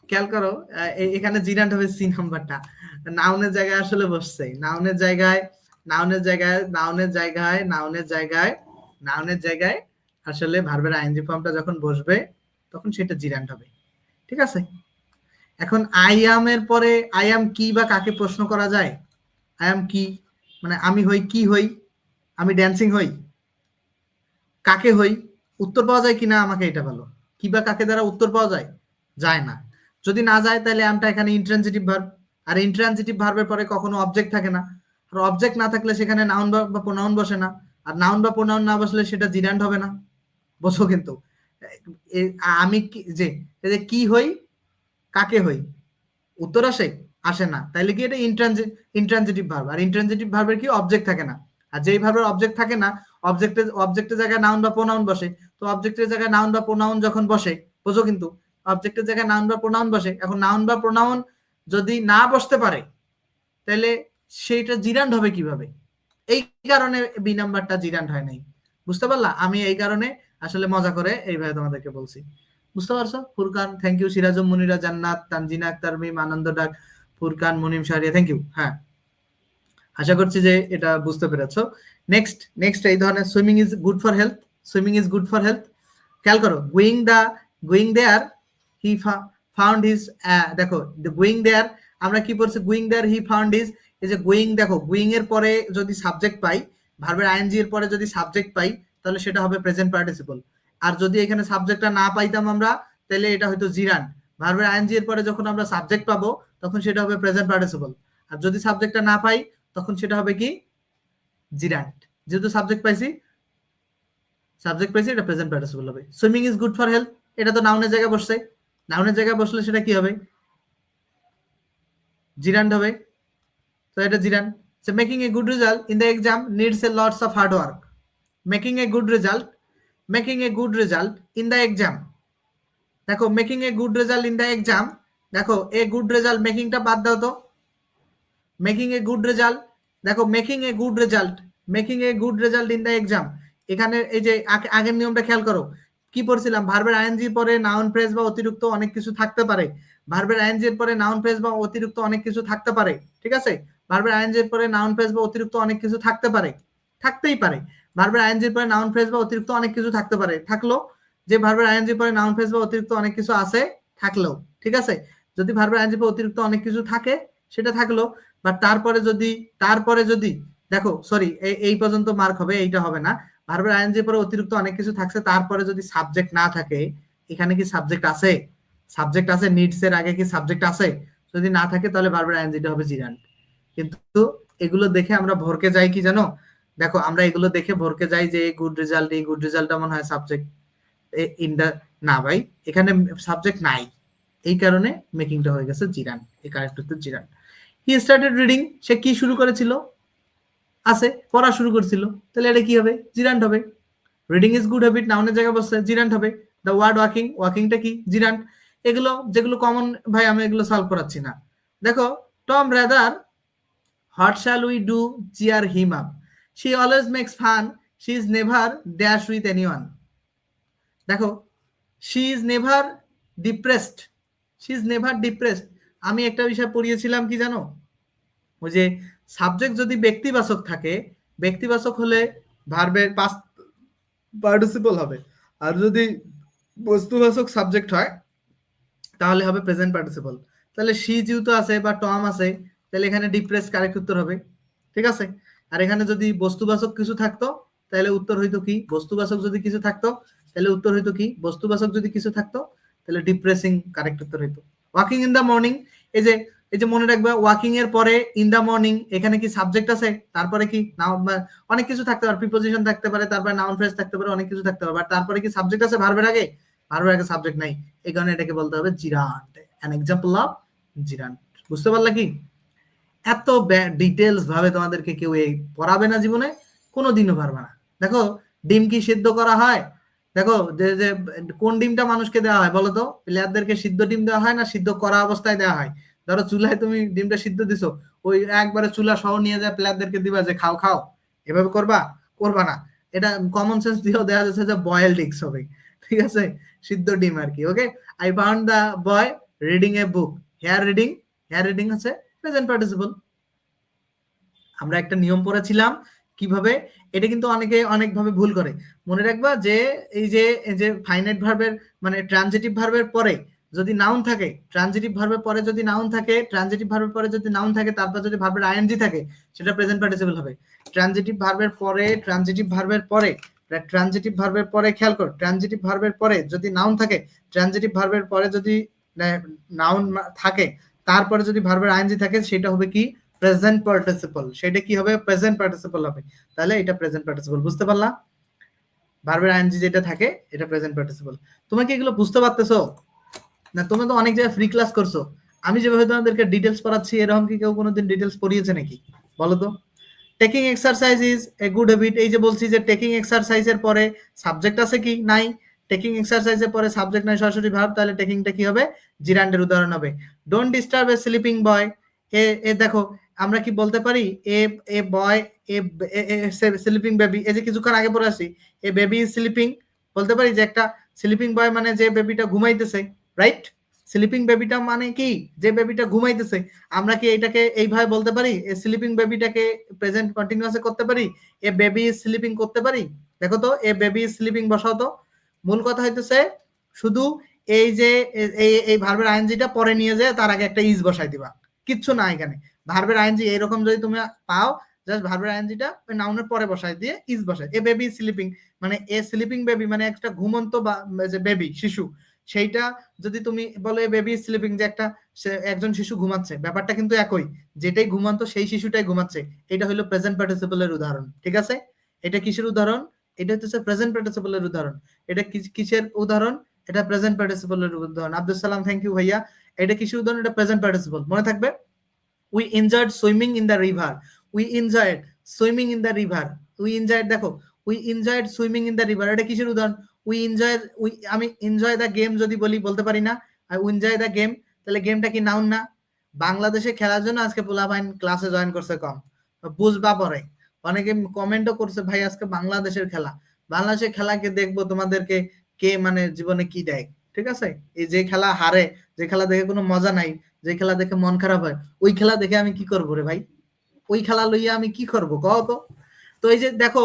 খেয়াল করো, এখানে জিরান্ড হবে সি নাম্বারটা, নাউনের জায়গায় আসলে বসছে, নাউনের জায়গায়, নাউনের জায়গায়, নাউনের জায়গায়, নাউনের জায়গায়, নাউনের জায়গায় আসলে ভার্বের আইএনজি ফর্মটা যখন বসবে তখন সেটা জিরান্ড হবে, ঠিক আছে। এখন আই অ্যাম এর পরে আই অ্যাম কি বা কাকে প্রশ্ন করা যায়? আই অ্যাম কি মানে আমি হই, কি হই? আমি ড্যান্সিং হই, কাকে হই? উত্তর পাওয়া যায় কিনা আমাকে এটা বলো। কি বা কাকে দ্বারা উত্তর পাওয়া যায়? যায় না। যদি না যায় তাহলে আমটা এখানে ইন্ট্রানজিটিভ ভার্ব, আর ইন্ট্রানজিটিভ ভার্বের পরে কখনো অবজেক্ট থাকে না, আর অবজেক্ট না থাকলে সেখানে নাউন বা প্রোনাউন বসে না, আর নাউন বা প্রোনাউন না বসলে সেটা জিরান্ড হবে না। বোঝো কিন্তু, আমি যে এই যে কি হই, কাকে হই, উত্তর আসে, আসে না, তাইলে কি এটা ইন্ট্রানজিটিভ ভার্ব, আর ইন্ট্রানজিটিভ ভার্বের কি অবজেক্ট থাকে না। আর যেই ভার্বের অবজেক্ট থাকে না, অবজেক্টের জায়গায় নাউন বা প্রোনাউন বসে। তো অবজেক্টের জায়গায় নাউন বা প্রোনাউন যখন বসে, বুঝো কিন্তু, অবজেক্টের জায়গায় নাউন বা প্রোনাউন বসে। এখন নাউন বা প্রোনাউন যদি না বসতে পারে তাহলে সেইটা জিরান্ড হবে কিভাবে? এই কারণে বি নাম্বারটা জিরান্ড হয় নাই। বুঝতে পারলা? আমি এই কারণে আসলে মজা করে এইভাবে তোমাদেরকে বলছি। বুঝতে পারছো? Furkan, thank you. সিরাজুম মুনিরা জান্নাত, তানজিনা আক্তার মিম, আনন্দ ডাক, ফুরকান, মুনিম শাহরিয়া, থ্যাংক ইউ। হ্যাঁ, আশা করছি যে এটা বুঝতে পেরেছো। নেক্সট নেক্সট এই ধরনের swimming is good for health, swimming is good for health. খেয়াল করো, going there he found his, দেখো গোয়িং দেয়ার আমরা কি পড়ছি, going there he found his. এই যে গোয়িং, দেখো গোয়িং এর পরে যদি সাবজেক্ট পাই, ভার্বের আইএনজি এর পরে যদি সাবজেক্ট পাই তাহলে সেটা হবে প্রেজেন্ট পার্টিসিপল। আর যদি এখানে সাবজেক্টটা না পাইতাম আমরা, তাহলে এটা হয়তো জিরান। ভার্বের আইএনজি এর পরে যখন আমরা সাবজেক্ট পাবো তখন সেটা হবে প্রেজেন্ট পার্টিসিপল। আর যদি সাবজেক্টটা না পাই তখন সেটা হবে কি, জিরান্ট। যেহেতু সাবজেক্ট পাইছি, এটা প্রেজেন্ট পার্টিসিপল হবে। Swimming is good for health, এটা তো নাউনের জায়গায় বসছে, নাউনের জায়গায় বসলে সেটা কি হবে, জিরান্ট হবে। তো এটা gerund. So making a good result in the exam needs a lots of hard work. Making a good result, making a good result in the exam, দেখো making a good result in the exam, দেখো a good result, মেকিংটা বাদ দাও তো, making a good result, দেখো making a good result, making a good result in the exam. এখানে এই যে আগের নিয়মটা খেয়াল করো, কি পড়ছিলাম, ভার্বের আইএনজি পরে নাউন ফ্রেজ বা অতিরিক্ত অনেক কিছু থাকতে পারে। ভার্বের আইএনজি এর পরে নাউন ফ্রেজ বা অতিরিক্ত অনেক কিছু থাকতে পারে, ঠিক আছে। ভার্বের আইএনজি এর পরে নাউন ফ্রেজ বা অতিরিক্ত অনেক কিছু থাকতে পারে, থাকতেই পারে। ভার্বের আইএনজি এর পরে নাউন ফ্রেজ বা অতিরিক্ত অনেক কিছু থাকতে পারে, থাকলো। যে ভার্বের আইএনজি পরে নাউন ফ্রেজ বা অতিরিক্ত অনেক কিছু আছে, থাকলেও, ঠিক আছে। যদি ভার্বের আইএনজি পরে অতিরিক্ত অনেক কিছু থাকে সেটা থাকলো। বা তারপরে যদি দেখো সরি এই পর্যন্ত মার্ক হবে, এইটা হবে না। ভার্বের আইএনজি পরে অতিরিক্ত অনেক কিছু থাকছে, তারপরে যদি সাবজেক্ট না থাকে, এখানে কি সাবজেক্ট আছে? সাবজেক্ট আছে, নিডস এর আগে কি সাবজেক্ট আছে? যদি না থাকে তাহলে ভার্বের আইএনজিটা হবে জিরান্ট। কিন্তু এগুলো দেখে আমরা ভরকে যাই কি জানো? দেখো আমরা এগুলো দেখে ভরকে যাই যে এই গুড রেজাল্টটা মনে হয় সাবজেক্ট ইন দা, না ভাই, এখানে সাবজেক্ট নাই, এই কারণে মেকিংটা হয়ে গেছে জিরান, এই কারেক্ট উত্তর জিরান। হি স্টার্টেড রিডিং, সে কি শুরু করেছিল? আছে, পড়া শুরু করেছিল, তাহলে এটা কি হবে? জিরান্ট হবে। রিডিং ইজ গুড হ্যাবিট, নাউনের জায়গায় বসছে, জিরান্ট হবে। দ্য ওয়ার্ড ওয়াকিং, ওয়াকিংটা কি? জিরান্ট। এগুলো যেগুলো কমন ভাই, আমি এগুলো সলভ করাচ্ছি না। দেখো, Tom rather what shall we do cheer him up, she always makes fun, she is never dash with anyone. দেখো, she is never depressed, she is never depressed. আমি একটা বিষয় পড়িয়েছিলাম কি জানো? ওই যে সাবজেক্ট যদি ব্যক্তিবাচক থাকে, ব্যক্তিবাচক হলে ভার্বের পাস্ট পার্টিসিপল হবে, আর যদি বস্তুবাচক সাবজেক্ট হয় তাহলে হবে প্রেজেন্ট পার্টিসিপল। তাহলে শি যেহেতু আছে বা টম আছে, তাহলে এখানে ডিপ্রেস কারেক্ট উত্তর হবে, ঠিক আছে। আর এখানে যদি বস্তুবাচক কিছু থাকতো তাহলে উত্তর হইতো কি? বস্তুবাচক যদি কিছু থাকতো তাহলে উত্তর হইতো কি? বস্তুবাচক যদি কিছু থাকতো তাহলে ডিপ্রেসিং কারেক্ট উত্তর হইতো। ওয়াকিং ইন দ্য মর্নিং, এই যে মনে রাখবে, ওয়াকিং এর পরে ইন দ্য মর্নিং, এখানে কি সাবজেক্ট আছে? তারপরে কি নাউন, অনেক কিছু থাকতে পারে, প্রিপোজিশন থাকতে পারে, তারপরে নাউন ফ্রেজ থাকতে পারে, অনেক কিছু থাকতে পারে, বাট তারপরে কি সাবজেক্ট আছে ভার্বের আগে? ভার্বের আগে সাবজেক্ট নাই, এই কারণে এটাকে বলতে হবে gerund, an example of gerund. বুঝতে পারলা কি? এত ডিটেলস ভাবে তোমাদেরকে কেউ এই পড়াবে না জীবনে, কোনোদিনও পারবে না। দেখো, ডিম কি সিদ্ধ করা হয়? দেখো যে যে কোন ডিমটা মানুষকে দেওয়া হয় বলো তো? প্লেয়ারদেরকে সিদ্ধ ডিম দেওয়া হয় না সিদ্ধ করা অবস্থায় দেওয়া হয়? ধরো চুলায় তুমি ডিমটা সিদ্ধ দিছো, ওই একবারে চুলা সহ নিয়ে যায় প্লেয়ারদেরকে দিবা যে খাও খাও, এভাবে করবা? করবা না। এটা কমন সেন্স দিয়েও দেখা যাচ্ছে যে বয়েলড এগস হবে, ঠিক আছে, সিদ্ধ ডিম আর কি। Okay, I found the boy reading a book, here reading, here reading হচ্ছে প্রেজেন্ট পার্টিসিপল। আমরা একটা নিয়ম পড়েছিলাম কিভাবে, এটা কিন্তু অনেকে অনেকভাবে ভুল করে। মনে রাখবা যে এই যে ফাইনাইট ভার্বের মানে ট্রানজিটিভ ভার্বের পরে যদি নাউন থাকে, ট্রানজিটিভ ভার্বের পরে যদি নাউন থাকে, ট্রানজিটিভ ভার্বের পরে যদি নাউন থাকে, তারপর যদি ভার্বের আইএনজি থাকে, সেটা প্রেজেন্ট পার্টিসিপল হবে। ট্রানজিটিভ ভার্বের পরে, ট্রানজিটিভ ভার্বের পরে, ট্রানজিটিভ ভার্বের পরে খেয়াল করো, ট্রানজিটিভ ভার্বের পরে যদি নাউন থাকে, ট্রানজিটিভ ভার্বের পরে যদি নাউন থাকে, তারপরে যদি ভার্বের আইএনজি থাকে, সেটা হবে কি? Present participle. সেটা কি হবে? প্রেজেন্ট পার্টিসিপল হবে। তাহলে এটা প্রেজেন্ট পার্টিসিপল। বুঝতে পারলা? ভার্বের আইএনজি যেটা থাকে এটা প্রেজেন্ট পার্টিসিপল। তোমরা কি এগুলো বুঝতে পারতেছো না? তোমরা তো অনেক জায়গায় ফ্রি ক্লাস করছো, আমি যেভাবে তোমাদেরকে ডিটেলস পড়াচ্ছি এরকম কি কেউ কোনোদিন ডিটেলস পড়িয়েছে নাকি? বলো তো। Taking exercise is a good habit, এই যে বলছি যে টেকিং এক্সারসাইজের পরে সাবজেক্ট আছে কি? নাই। টেকিং এক্সারসাইজের পরে সাবজেক্ট নাই, সরাসরি ভার্ব, তাহলে টেকিংটা কি হবে? জিরান্ডের উদাহরণ হবে। ডোন্ট ডিস্টার্ব এ স্লিপিং বয়, এ দেখো আমরা কি বলতে পারি? এ এ বয়, এ স্লিপিং বেবি, এই যে কিছুক্ষণ আগে পড়ে আসি, এ বেবি ইজ স্লিপিং, বলতে পারি যে একটা স্লিপিং বয় মানে যে বেবিটা ঘুমাইতেছে, রাইট? স্লিপিং বেবিটা মানে কি? যে বেবিটা ঘুমাইতেছে। আমরা কি এটাকে এইভাবে বলতে পারি? এ স্লিপিং বেবিটাকে প্রেজেন্ট কন্টিনিউয়াসে করতে পারি? এ বেবি ইজ স্লিপিং করতে পারি? দেখো তো, এ বেবি ইজ স্লিপিং বসাও তো। মূল কথা হইতেছে শুধু এই যে এই ভার্বের আইএনজিটা পরে নিয়ে যায়, তার আগে একটা ইজ বসাই দিবা, কিচ্ছু না এখানে। ভার্বের আইএনজি এরকম যদি তুমি পাও, জাস্ট ভার্বের আইএনজিটা নাউনের পরে বসাই দিয়ে ইজ বসাই। এ বেবি ইজ স্লিপিং মানে এ স্লিপিং বেবি মানে একটা ঘুমন্ত যে বেবি, শিশু, সেইটা যদি তুমি বলো এ বেবি ইজ স্লিপিং, যে একটা একজন শিশু ঘুমাচ্ছে, ব্যাপারটা কিন্তু একই, যেটাই ঘুমান্ত সেই শিশুটাই ঘুমাচ্ছে। এটা হলো প্রেজেন্ট পার্টিসিপলের উদাহরণ, ঠিক আছে? এটা কিসের উদাহরণ? এটা হচ্ছে প্রেজেন্ট পার্টিসিপলের উদাহরণ। এটা কিসের উদাহরণ? এটা প্রেজেন্ট পার্টিসিপলের উদাহরণ। আব্দুল সালাম, থ্যাংক ইউ ভাইয়া। এটা কিসের উদাহরণ? এটা প্রেজেন্ট পার্টিসিপল, মনে থাকবে। We enjoyed swimming in the river, we enjoyed swimming in the river, we enjoyed, দেখো we enjoyed swimming in the river, এটা কিসের উদাহরণ? উই এনজয়, আমি এনজয় দ্য গেম যদি বলতে পারি না? উই এনজয় দ্য গেম, তাহলে গেমটা কি নাউন না? বাংলাদেশে খেলার জন্য আজকে পোলাপাইন ক্লাসে জয়েন করছে কম, বুঝবা পরে। অনেকে কমেন্টও করছে ভাই আজকে বাংলাদেশের খেলা, বাংলাদেশের খেলাকে দেখবো তোমাদেরকে কে মানে জীবনে কি দেয়, ঠিক আছে? এই যে খেলা হারে, যে খেলা দেখে কোনো মজা নাই, যে খেলা দেখে মন খারাপ হয়, ওই খেলা দেখে আমি কি করবো রে ভাই? ওই খেলা লইয়া আমি কি করবো কও তো? তো এই যে দেখো,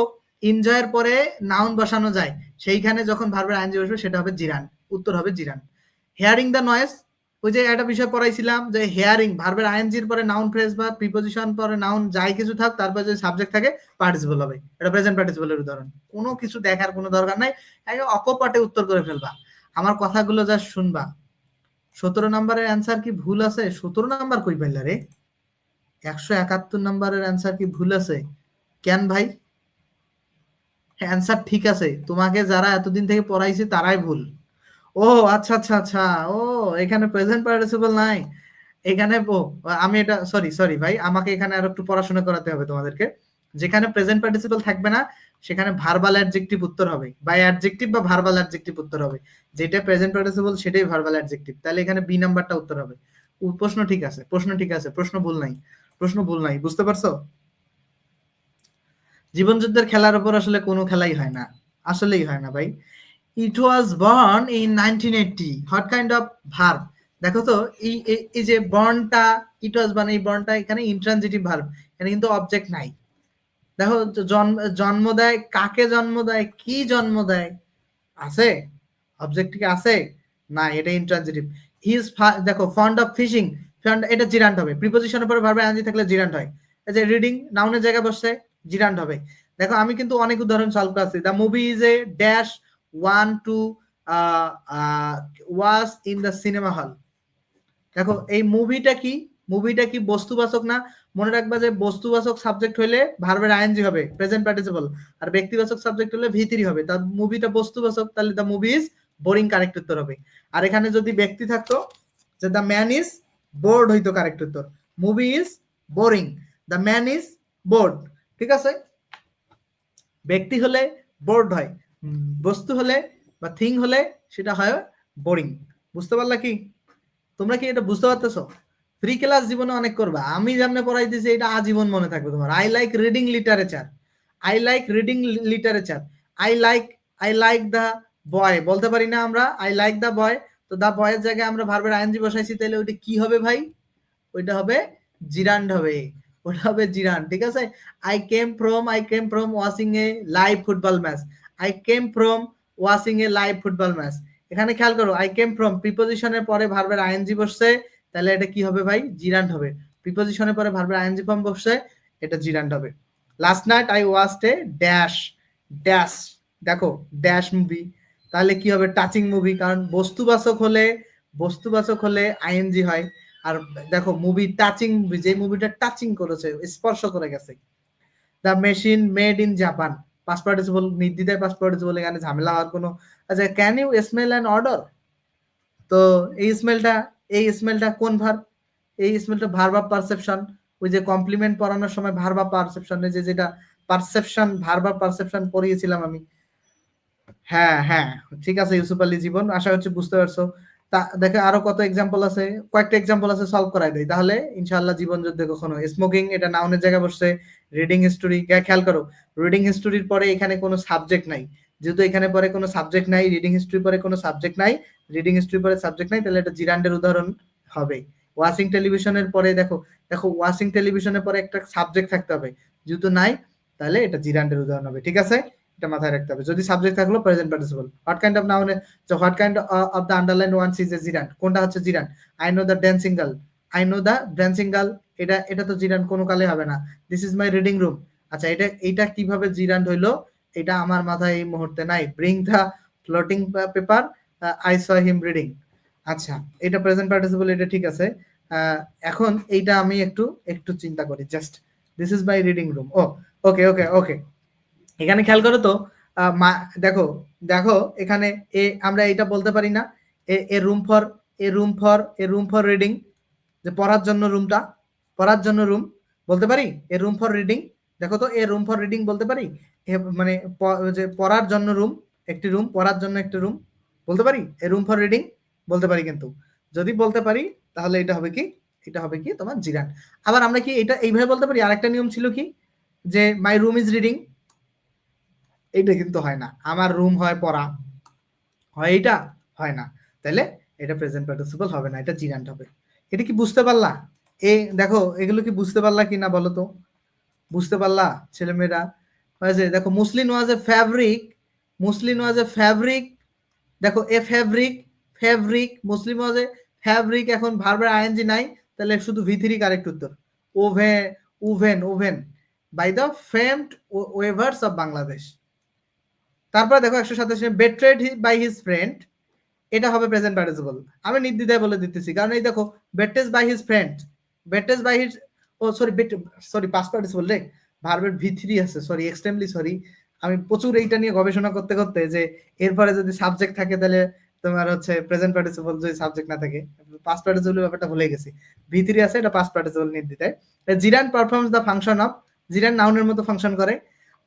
এনজয়ের পরে নাউন বসানো যায়, সেইখানে যখন ভার্বের আইএনজি বসবে সেটা হবে জিরান, উত্তর হবে জিরান। হেয়ারিং দ্য নয়েজ, ওই যে একটা বিষয় পড়াইছিলাম যে হেয়ারিং ভার্বের আইএনজির পরে নাউন ফ্রেজ বা প্রিপজিশন পরে নাউন যাই কিছু থাক তারপরে যদি সাবজেক্ট থাকে পার্টিসিপল হবে। এটা প্রেজেন্ট পার্টিসিপলের উদাহরণ। কোনো কিছু দেখার কোনো দরকার নাই, অকপটে উত্তর করে ফেলবা। আমার কথাগুলো যা শুনবা। 17 নম্বরের অ্যান্সার কি ভুল আছে? 17 নাম্বার কই পাইলা রে? 171 নম্বরের অ্যান্সার কি ভুল আছে? কেন ভাই? অ্যান্সার ঠিক আছে, তোমাকে যারা এতদিন থেকে পড়াইছে তারাই ভুল। ও আচ্ছা আচ্ছা আচ্ছা, ও এখানে প্রেজেন্ট পার্টিসিপল নাই। এখানে আমি এটা সরি সরি ভাই, আমাকে এখানে আর একটু পড়াশোনা করাতে হবে তোমাদেরকে। যেখানে প্রেজেন্ট পার্টিসিপল থাকবে না সেখানে ভার্বাল অ্যাডজেক্টিভ উত্তর হবে, বা অ্যাডজেক্টিভ বা ভার্বাল অ্যাডজেক্টিভ উত্তর হবে। যেটা প্রেজেন্ট পার্টিসিপল সেটাই ভার্বাল অ্যাডজেক্টিভ। তাহলে এখানে বি নাম্বারটা উত্তর হবে। প্রশ্ন ঠিক আছে, প্রশ্ন ঠিক আছে, প্রশ্ন ভুল নাই, প্রশ্ন ভুল নাই, বুঝতে পারছো? জীবন যুদ্ধের খেলার উপর আসলে কোনো খেলাই হয় না, আসলেই হয় না ভাই। It was born in 1980. What kind of verb? দেখো তো এই যে বর্নটা ইট ওয়াজ মানে এই বর্নটা এখানে ইন্ট্রানজিটিভ ভার্ব, এখানে কিন্তু অবজেক্ট নাই। দেখো জন্ম দেয়, কাকে জন্ম দেয়, কি জন্ম দেয়, আছে অবজেক্ট কি আছে? না, এটা ইন্ট্রানজিটিভ। হি ইজ দেখো ফন্ড অফ ফিশিং, এটা জিরান্ট হবে। প্রিপজিশনের পরে ভার্বে আইএনজি থাকলে জিরান্ট হয়। এই যে রিডিং নাউনের জায়গায় বসছে জিরান্ট হবে। দেখো আমি কিন্তু অনেক উদাহরণ সলভ করছি। The movie is a dash one two was in the cinema hall. দেখো এই মুভিটা কি, মুভিটা কি বস্তুবাচক না? মনে রাখবা যে বস্তুবাচক সাবজেক্ট হলে ভার্বের আইএনজি হবে প্রেজেন্ট পার্টিসিপল, আর ব্যক্তিবাচক সাবজেক্ট হলে ভি3 হবে। তার মুভিটা বস্তুবাচক, তাহলে the movie is boring correct উত্তর হবে। আর এখানে যদি ব্যক্তি থাকতো যে দ্য ম্যান ইজ বোর্ড হইতো কারেক্ট উত্তর। Movie is boring, the man is board. ঠিক আছে? ব্যক্তি হলে বোর্ড হয়, বস্তু হলে বা থিং হলে সেটা হয় বোরিং। বুঝতে পারলা কি? তোমরা কি এটা বুঝতে পারতেছো? ফ্রি ক্লাস জীবনে অনেক করবা, আমি যেমন পড়াইতেছি এটা আজীবন মনে থাকবে তোমার। I like reading literature, I like reading literature, I like, I like the boy বলতে পারি না আমরা, আই লাইক দা বয়। তো দা বয়ের জায়গায় আমরা ভার্বের আইএনজি বসাইছি, তাহলে ওইটা কি হবে ভাই? ওইটা হবে জিরান্ড হবে, ওটা হবে জিরান্ড। ঠিক আছে? I came from watching a live football match, I came from watching a live football match. এখানে খেয়াল করো, আই কেম ফ্রম প্রিপজিশনের পরে ভার্বের আইএনজি বসছে, তাহলে এটা কি হবে ভাই? জিরান্ড হবে। প্রিপজিশনের পরে ভার্বের আইএনজি ফর্ম বসছে, এটা জিরান্ড হবে। Last night I watched a dash dash, দেখো ড্যাশ মুভি, তাহলে কি হবে? টাচিং মুভি, কারণ বস্তুবাচক হলে, বস্তুবাচক হলে আইএনজি হয়। আর দেখো মুভি টাচিং মুভি, যে মুভিটা টাচিং করেছে, স্পর্শ করে গেছে। The machine made in Japan, past participle নির্দ্বিধায় পাস্ট পার্টিসিপল, এখানে ঝামেলা হওয়ার কোনো। আচ্ছা, can you smell an odour? তো এই স্মেলটা, এই স্মেলটা কোন ভার্ব? এই স্মেলটা ভার্ব অফ পারসেপশন। ওই যে কমপ্লিমেন্ট পড়ানোর সময় ভার্ব অফ পারসেপশন, যে যেটা পারসেপশন, ভার্ব অফ পারসেপশন পড়িয়েছিলাম আমি। হ্যাঁ হ্যাঁ, ঠিক আছে ইউসুফ আলী জীবন, আশা হচ্ছে বুঝতে পারছো। তা দেখে আরো কত এক্সাম্পল আছে, কয়েকটা এক্সাম্পল আছে, সলভ করাই দেই তাহলে ইনশাআল্লাহ। জীবন যুদ্ধে কখনো স্মোকিং, এটা নাউনের জায়গায় বসছে। রিডিং হিস্টোরি, খেয়াল করো রিডিং হিস্টোরির পরে এখানে কোনো সাবজেক্ট নাই, যেহেতু এখানে পরে কোনো সাবজেক্ট নাই, রিডিং হিস্ট্রি পরে কোনো সাবজেক্ট নাই, রিডিং হিস্ট্রি পরে সাবজেক্ট নাই, তাহলে এটা জিরান্ডের উদাহরণ হবে। ওয়াচিং টেলিভিশনের পরে দেখো, দেখো ওয়াচিং টেলিভিশনের পরে একটা সাবজেক্ট থাকতে হবে, যেহেতু নাই, তাহলে এটা জিরান্ডের উদাহরণ হবে। ঠিক আছে? এটা মাথায় রাখতে হবে। যদি সাবজেক্ট থাকলো present participle. What kind of noun, যে what kind of the underline ones is a gerund, কোনটা হচ্ছে gerund? I know the dancing girl, I know the dancing girl, এটা এটা তো জিরান্ড কোনো কালে হবে না। This is my reading room. আচ্ছা, এটা এটা কিভাবে জিরান্ড হইলো, এটা আমার মাথায় এই মুহূর্তে নাই। Bring the floating paper, I saw him reading. আচ্ছা, এটা প্রেজেন্ট পার্টিসিপল, এটা ঠিক আছে। এখন এইটা আমি একটু একটু চিন্তা করি just. This is my reading room. Oh okay okay okay, এখানে খেয়াল করো তো, দেখো দেখো এখানে আমরা এটা বলতে পারি না, a room for, a room for, a room for reading, যে পড়ার জন্য রুমটা, পড়ার জন্য রুম বলতে পারি, এ রুম ফর রিডিং। দেখো তো, এ রুম ফর রিডিং বলতে পারি? মানে যে পড়ার জন্য রুম, একটি রুম, পড়ার জন্য একটি রুম বলতে পারি? এ রুম ফর রিডিং বলতে পারি। কিন্তু যদি বলতে পারি তাহলে এটা হবে কি, এটা হবে কি তোমার জিরান। আবার আমরা কি এটা এইভাবে বলতে পারি? আরেকটা নিয়ম ছিল কি, যে মাই রুম ইজ রিডিং, এটা কিন্তু হয় না। আমার রুম হয় পড়া, হয় এটা, হয় না। তাহলে এটা প্রেজেন্ট পার্টিসিপল হবে না, এটা জিরান্ট হবে। এটা কি বুঝতে পারলা? দেখো এগুলো কি বুঝতে পারলা কি না বলো তো? বুঝতে পারলা ছেলেমেয়েরা? হয়েছে? দেখো muslin was a fabric, muslin was a fabric, দেখো a fabric, fabric, Muslim was a have rick এখন ভার্বের আইএনজি নাই, তাহলে শুধু ভি3 কারেক্ট উত্তর। Woven by the famed weavers of Bangladesh. তারপরে দেখো 127 বেট্রেড বাই হিজ ফ্রেন্ড, এটা হবে প্রেজেন্ট পার্টিসিপল। আমি নির্দ্বিধায় বলে দিতেছি, কারণ এই দেখো betrayed by his friend, betrayed by his, oh sorry past participle রে, ভার্বের ভি3 আছে, সরি এক্সট্রিমলি সরি। আমি প্রচুর এইটা নিয়ে গবেষণা করতে করতে যে এরপরে যদি সাবজেক্ট থাকে তাহলে তোমার হচ্ছে প্রেজেন্ট পার্টিসিপল, যদি সাবজেক্ট না থাকে পাস্ট পার্টিসিপল ব্যাপারটা ভুলে গেছি। ভি3 আছে, এটা পাস্ট পার্টিসিপল নির্দ্বিধায়। Gerund performs the function of, gerund নাউনের মতো ফাংশন করে।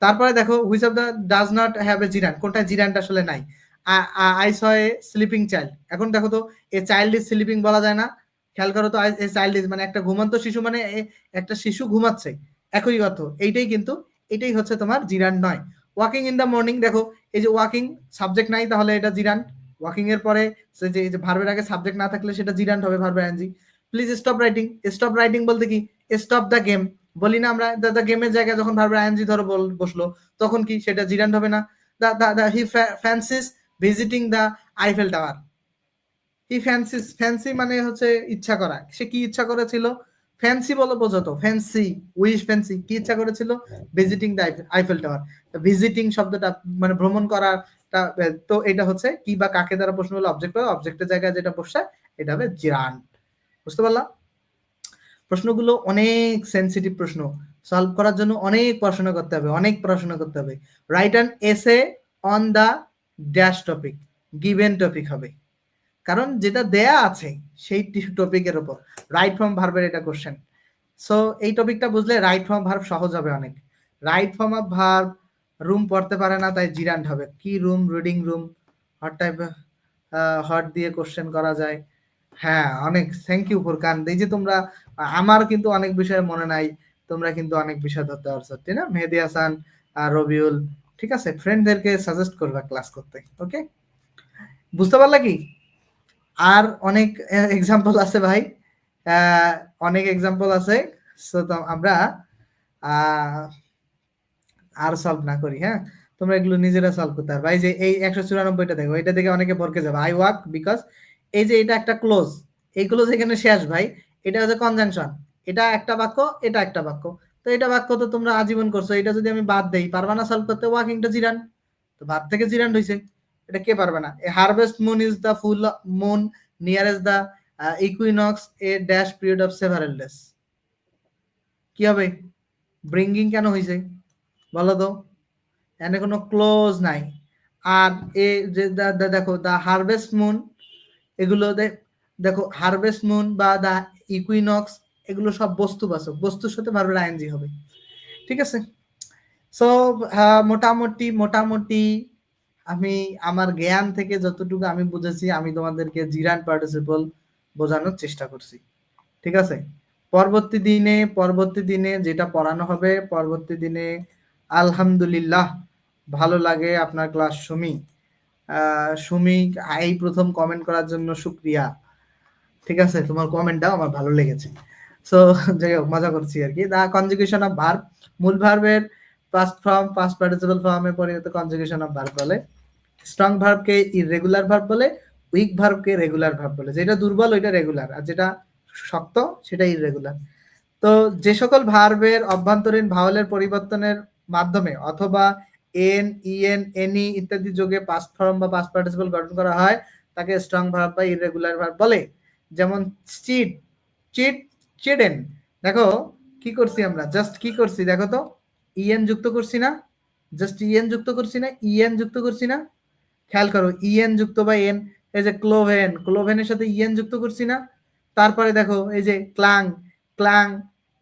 তারপরে দেখো which of the does not have a gerund, কোনটা জিরানটা আসলে নাই। I saw a sleeping child, এখন দেখো তো এ চাইল্ড ইজ স্লিপিং বলা যায় না, খেয়াল করো তো, এ চাইল্ড ইজ মানে একটা ঘুমন্ত শিশু, মানে একটা শিশু ঘুমাচ্ছে, একই অর্থ। এইটাই কিন্তু এটাই হচ্ছে তোমার জিরান নয়। ওয়াকিং ইন দ্য মর্নিং, দেখো এই যে ওয়াকিং সাবজেক্ট নাই, তাহলে এটা জিরান। ওয়াকিং এর পরে যে ভার্বের আগে সাবজেক্ট না থাকলে সেটা জিরান হবে, ভার্বের ING. Please stop writing, stop writing বলতে কি স্টপ দ্য গেম বলি না আমরা, দ্য গেমের জায়গায় যখন ভার্বের আইএনজি ধরো বসলো, তখন কি সেটা জিরান হবে না? He fancies visiting the Eiffel tower. He fancies, fancy মানে হচ্ছে ইচ্ছা করা, সে কি ইচ্ছা করেছিল? ফ্যান্সি বলো বোঝো তো, ফ্যান্সি উইশ ফ্যান্সি, কি ইচ্ছা করেছিল? Visiting the Eiffel tower. Visiting শব্দটা মানে ভ্রমণ করা, তো এটা হচ্ছে কি বা কাকে দ্বারা প্রশ্ন হলো অবজেক্ট হবে, অবজেক্টের জায়গায় যেটা বসছে এটা হবে জিরান। বুঝতে পারলাম? প্রশ্নগুলো অনেক সেন্সিটিভ প্রশ্ন, সলভ করার জন্য অনেক পড়াশোনা করতে হবে, অনেক পড়াশোনা করতে হবে। Write an essay on the dash topic, given topic হবে, কারণ যেটা দেয়া আছে সেই টপিকের উপর। রাইট ফর্ম ভার্বের এটা কোশ্চেন। সো এই টপিকটা বুঝলে রাইট ফর্ম ভার্ব সহজ হবে অনেক। Right form of verb, room পড়তে পারে না তাই জিরান্ট হবে। কি room? Reading room. Hot type, hot দিয়ে কোশ্চেন করা যায়। হ্যাঁ, অনেক থ্যাংক ইউ ফুরকান। এই যে তোমরা, আমার কিন্তু অনেক বিষয় মনে নাই, তোমরা কিন্তু অনেক বিষয় ধরতে পারছো, ঠিক না? মেহেদি হাসান আর রবিউল, ঠিক আছে, ফ্রেন্ডদেরকে সাজেস্ট করবা ক্লাস করতে, ওকে? বুঝতে পারলা কি? আর অনেক এক্সাম্পল আছে ভাই, অনেক এক্সাম্পল আছে। সো আমরা আর সলভ না করি, হ্যাঁ, তোমরা এগুলো নিজেরা সলভ করতে পারবে। এই যে এই 194টা দেখো, এটা দেখে অনেকে ভরকে যাবে। আই ওয়াক বিকজ, এই যে এটা একটা ক্লোজ, এই ক্লোজ এখানে শেষ ভাই, এটা হচ্ছে কনজাংশন, এটা একটা বাক্য, এটা একটা বাক্য। তো এটা বাক্য তো তোমরা আজীবন করছো, এটা যদি আমি বাদ দেই পারবা না সলভ করতে? ওয়াকিংটা জিরান, তো ভাব থেকে জিরান হইছে, এটা কে পারবে না? A harvest moon is the full moon nearest the equinox a dash period of several days, কি হবে? ব্রিঙ্গিং কেন হইছে বলো তো? এখানে কোনো ক্লোজ নাই। আর এ যে দেখো দা হারভেস্ট মুন, এগুলো দেখো হারভেস্ট মুন বা দা ইকুইনক্স, এগুলো সব বস্তুবাচক, বস্তুর সাথে ভার্বের আইএনজি হবে, ঠিক আছে? সো মোটামুটি মোটামুটি আমি আমার জ্ঞান থেকে যতটুকু আমি বুঝেছি, আমি তোমাদেরকে জিরান পার্টিসিপল বোঝানোর চেষ্টা করছি, ঠিক আছে? পরবর্তী দিনে যেটা পড়ানো হবে, পরবর্তী দিনে আলহামদুলিল্লাহ ভালো লাগে আপনার ক্লাস। সুমি এই প্রথম কমেন্ট করার জন্য শুক্রিয়া, ঠিক আছে, তোমার কমেন্টটাও আমার ভালো লেগেছে। সো যাই হোক, মজা করছি আর কি। দা কনজুগেশন অফ ভার্ব, মূল ভার্বের পাস্ট ফর্ম পাস্ট পার্টিসিপল ফর্মে পরিণত কনজুগেশন অফ ভার্ব বলে। স্ট্রং ভার্বকে ইররেগুলার ভার্ব বলে, উইক ভার্বকে রেগুলার ভার্ব বলে। যেটা দুর্বল ওইটা রেগুলার, আর যেটা শক্ত সেটা ইররেগুলার। তো যে সকল ভার্বের অভ্যন্তরীণ ভাওয়েলের পরিবর্তনের মাধ্যমে অথবা এন, ইএন, এনি ইত্যাদি যোগে পাস্ট ফর্ম বা পাস্ট পার্টিসিপল গঠন করা হয় তাকে স্ট্রং ভার্ব বা ইররেগুলার ভার্ব বলে। যেমন চিট, চিট, চিডেন। দেখো কি করছি আমরা, জাস্ট কি করছি দেখো তো, ইএন যুক্ত করছি না? জাস্ট ইএন যুক্ত করছি না? ইএন যুক্ত করছি না? খেয়াল করো, ইএন যুক্ত বা এন। এই যে ক্লোভেন, ক্লোভেনের সাথে ইএন যুক্ত করছি না? তারপরে দেখো এই যে ক্লাং, ক্লাং,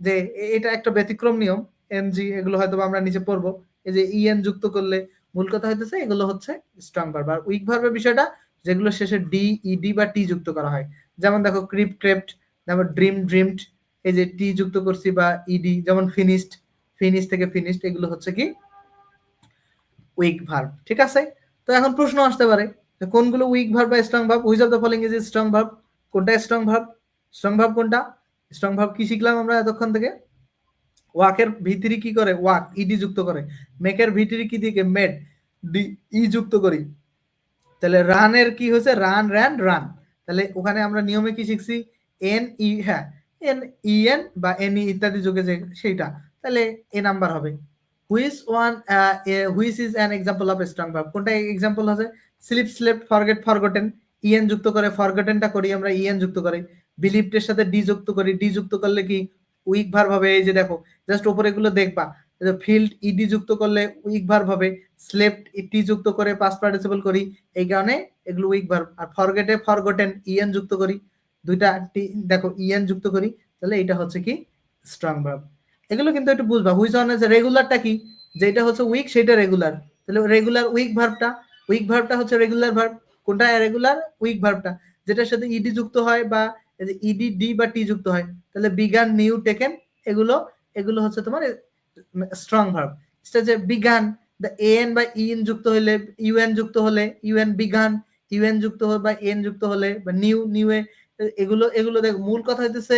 যে এটা একটা ব্যতিক্রম নিয়ম, এনজি এগুলো হয়তো আমরা নিচে পড়বো। এই যে ইএন যুক্ত করলে মূল কথা হইতেছে এগুলো হচ্ছে স্ট্রং ভার্ব। আর উইক ভার্বের বিষয়টা যেগুলো শেষে ডি, ইডি বা টি যুক্ত করা হয়, যেমন দেখো ক্রিপ, ক্রেপ্ট, যেমন ড্রিম, ড্রিমড, এই যে টি যুক্ত করছি বা ইডি, যেমন ফিনিশড, ফিনিশ থেকে ফিনিশড, এগুলো হচ্ছে কি উইক ভার্ব, ঠিক আছে? তো এখন প্রশ্ন আসতে পারে কোনগুলো উইক ভার্ব বা strong verb? Which of the following is strong verb? কোনটা স্ট্রং ভার্ব? স্ট্রং ভার্ব কোনটা? স্ট্রং ভার্ব কি শিখলাম আমরা এতক্ষণ থেকে? ওয়াকের ভিতরি কি করে? ওয়াক ইডি যুক্ত করে। মেকের ভিতরি কি দিকে? মেড, ডি ই যুক্ত করি। তাহলে রানের কি হয়েছে? Run, ran, run. তাহলে ওখানে আমরা নিয়মে কি শিখছি, এন ই, হ্যাঁ এন ই এন বা এন ই ইত্যাদি যোগে যে সেইটা, তাহলে এ নাম্বার হবে। Which one which is an example of strong verb, কোনটা এক্সাম্পল আছে, sleep slept forget forgotten, EN যুক্ত করে, ফরগটেনটা করি আমরা ইএন যুক্ত করে, বিলিভড এর সাথে ডি যুক্ত করি, ডি যুক্ত করলে কি উইক ভার্ব হবে। এই যে দেখো জাস্ট উপরে এগুলো দেখবা, ফিল্ড ইডি যুক্ত করলে উইক ভার্ব হবে, স্লেপ্ট টি যুক্ত করে পাস্ট পার্টিসিপল করি, এই কারণে এগুলো উইক ভার্ব। আর ফরগেটে ফরগটেন ইএন যুক্ত করি, দুইটা দেখো ইএন যুক্ত করি, তাহলে এটা হচ্ছে কি স্ট্রং ভার্ব। এগুলো কিন্তু একটু বুঝবা। হুইচ ওয়ান ইজ রেগুলারটা কি, যেটা হচ্ছে উইক সেটা রেগুলার, তাহলে রেগুলার উইক ভার্বটা হচ্ছে রেগুলার ভার্ব, কোনটা রেগুলার, উইক ভার্বটা, যেটার সাথে ইডি যুক্ত হয় বা ইডি ডি বা টি যুক্ত হয়, তাহলে বিগান, নিউ, টেকেন, এগুলো এগুলো হচ্ছে তোমার স্ট্রং ভার্ব। সেটা যে বিগান, দ্য এন বা ইন যুক্ত হলে, ইউএন যুক্ত হলে, ইউএন বিগান, ইউএন যুক্ত হলে বা এন যুক্ত হলে, বা নিউ, নিউ এ, এগুলো এগুলো দেখ, মূল কথা হইতেছে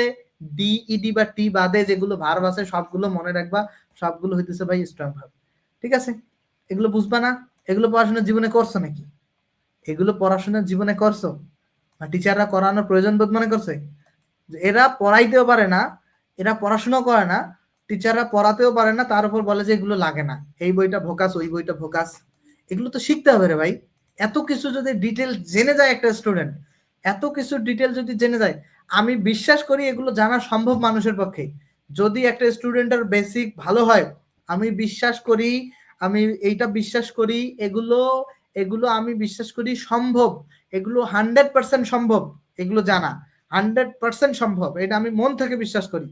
ডি ইডি বা টি বাদে যেগুলো ভার্ব আছে সবগুলো মনে রাখবা, সবগুলো হইতেছে ভাই স্ট্রং ভার্ব। ঠিক আছে, এগুলো বুঝবা না? এগুলো পড়াশোনার জীবনে করছো নাকি? এগুলো পড়াশোনার জীবনে করছো? টিচাররা করানোর প্রয়োজন বোধ মনে করছে? এরা পড়াইতেও পারে না, এরা পড়াশোনা করে না, টিচাররা পড়াতেও পারে না, তার উপর বলে যে এগুলো লাগে না, এই বইটা ভোকাস, ওই বইটা ভোকাস। এগুলো তো শিখতে হবে রে ভাই। এত কিছু যদি ডিটেল জেনে যায় একটা স্টুডেন্ট, এত কিছু ডিটেল যদি জেনে যায়, আমি বিশ্বাস করি এগুলো জানা সম্ভব মানুষের পক্ষে। যদি একটা স্টুডেন্টের বেসিক ভালো হয়, আমি বিশ্বাস করি, আমি এইটা বিশ্বাস করি, এগুলো এগুলো আমি বিশ্বাস করি সম্ভব, এগুলো 100% সম্ভব, এগুলো জানা 100% সম্ভব, এটা আমি মন থেকে বিশ্বাস করি।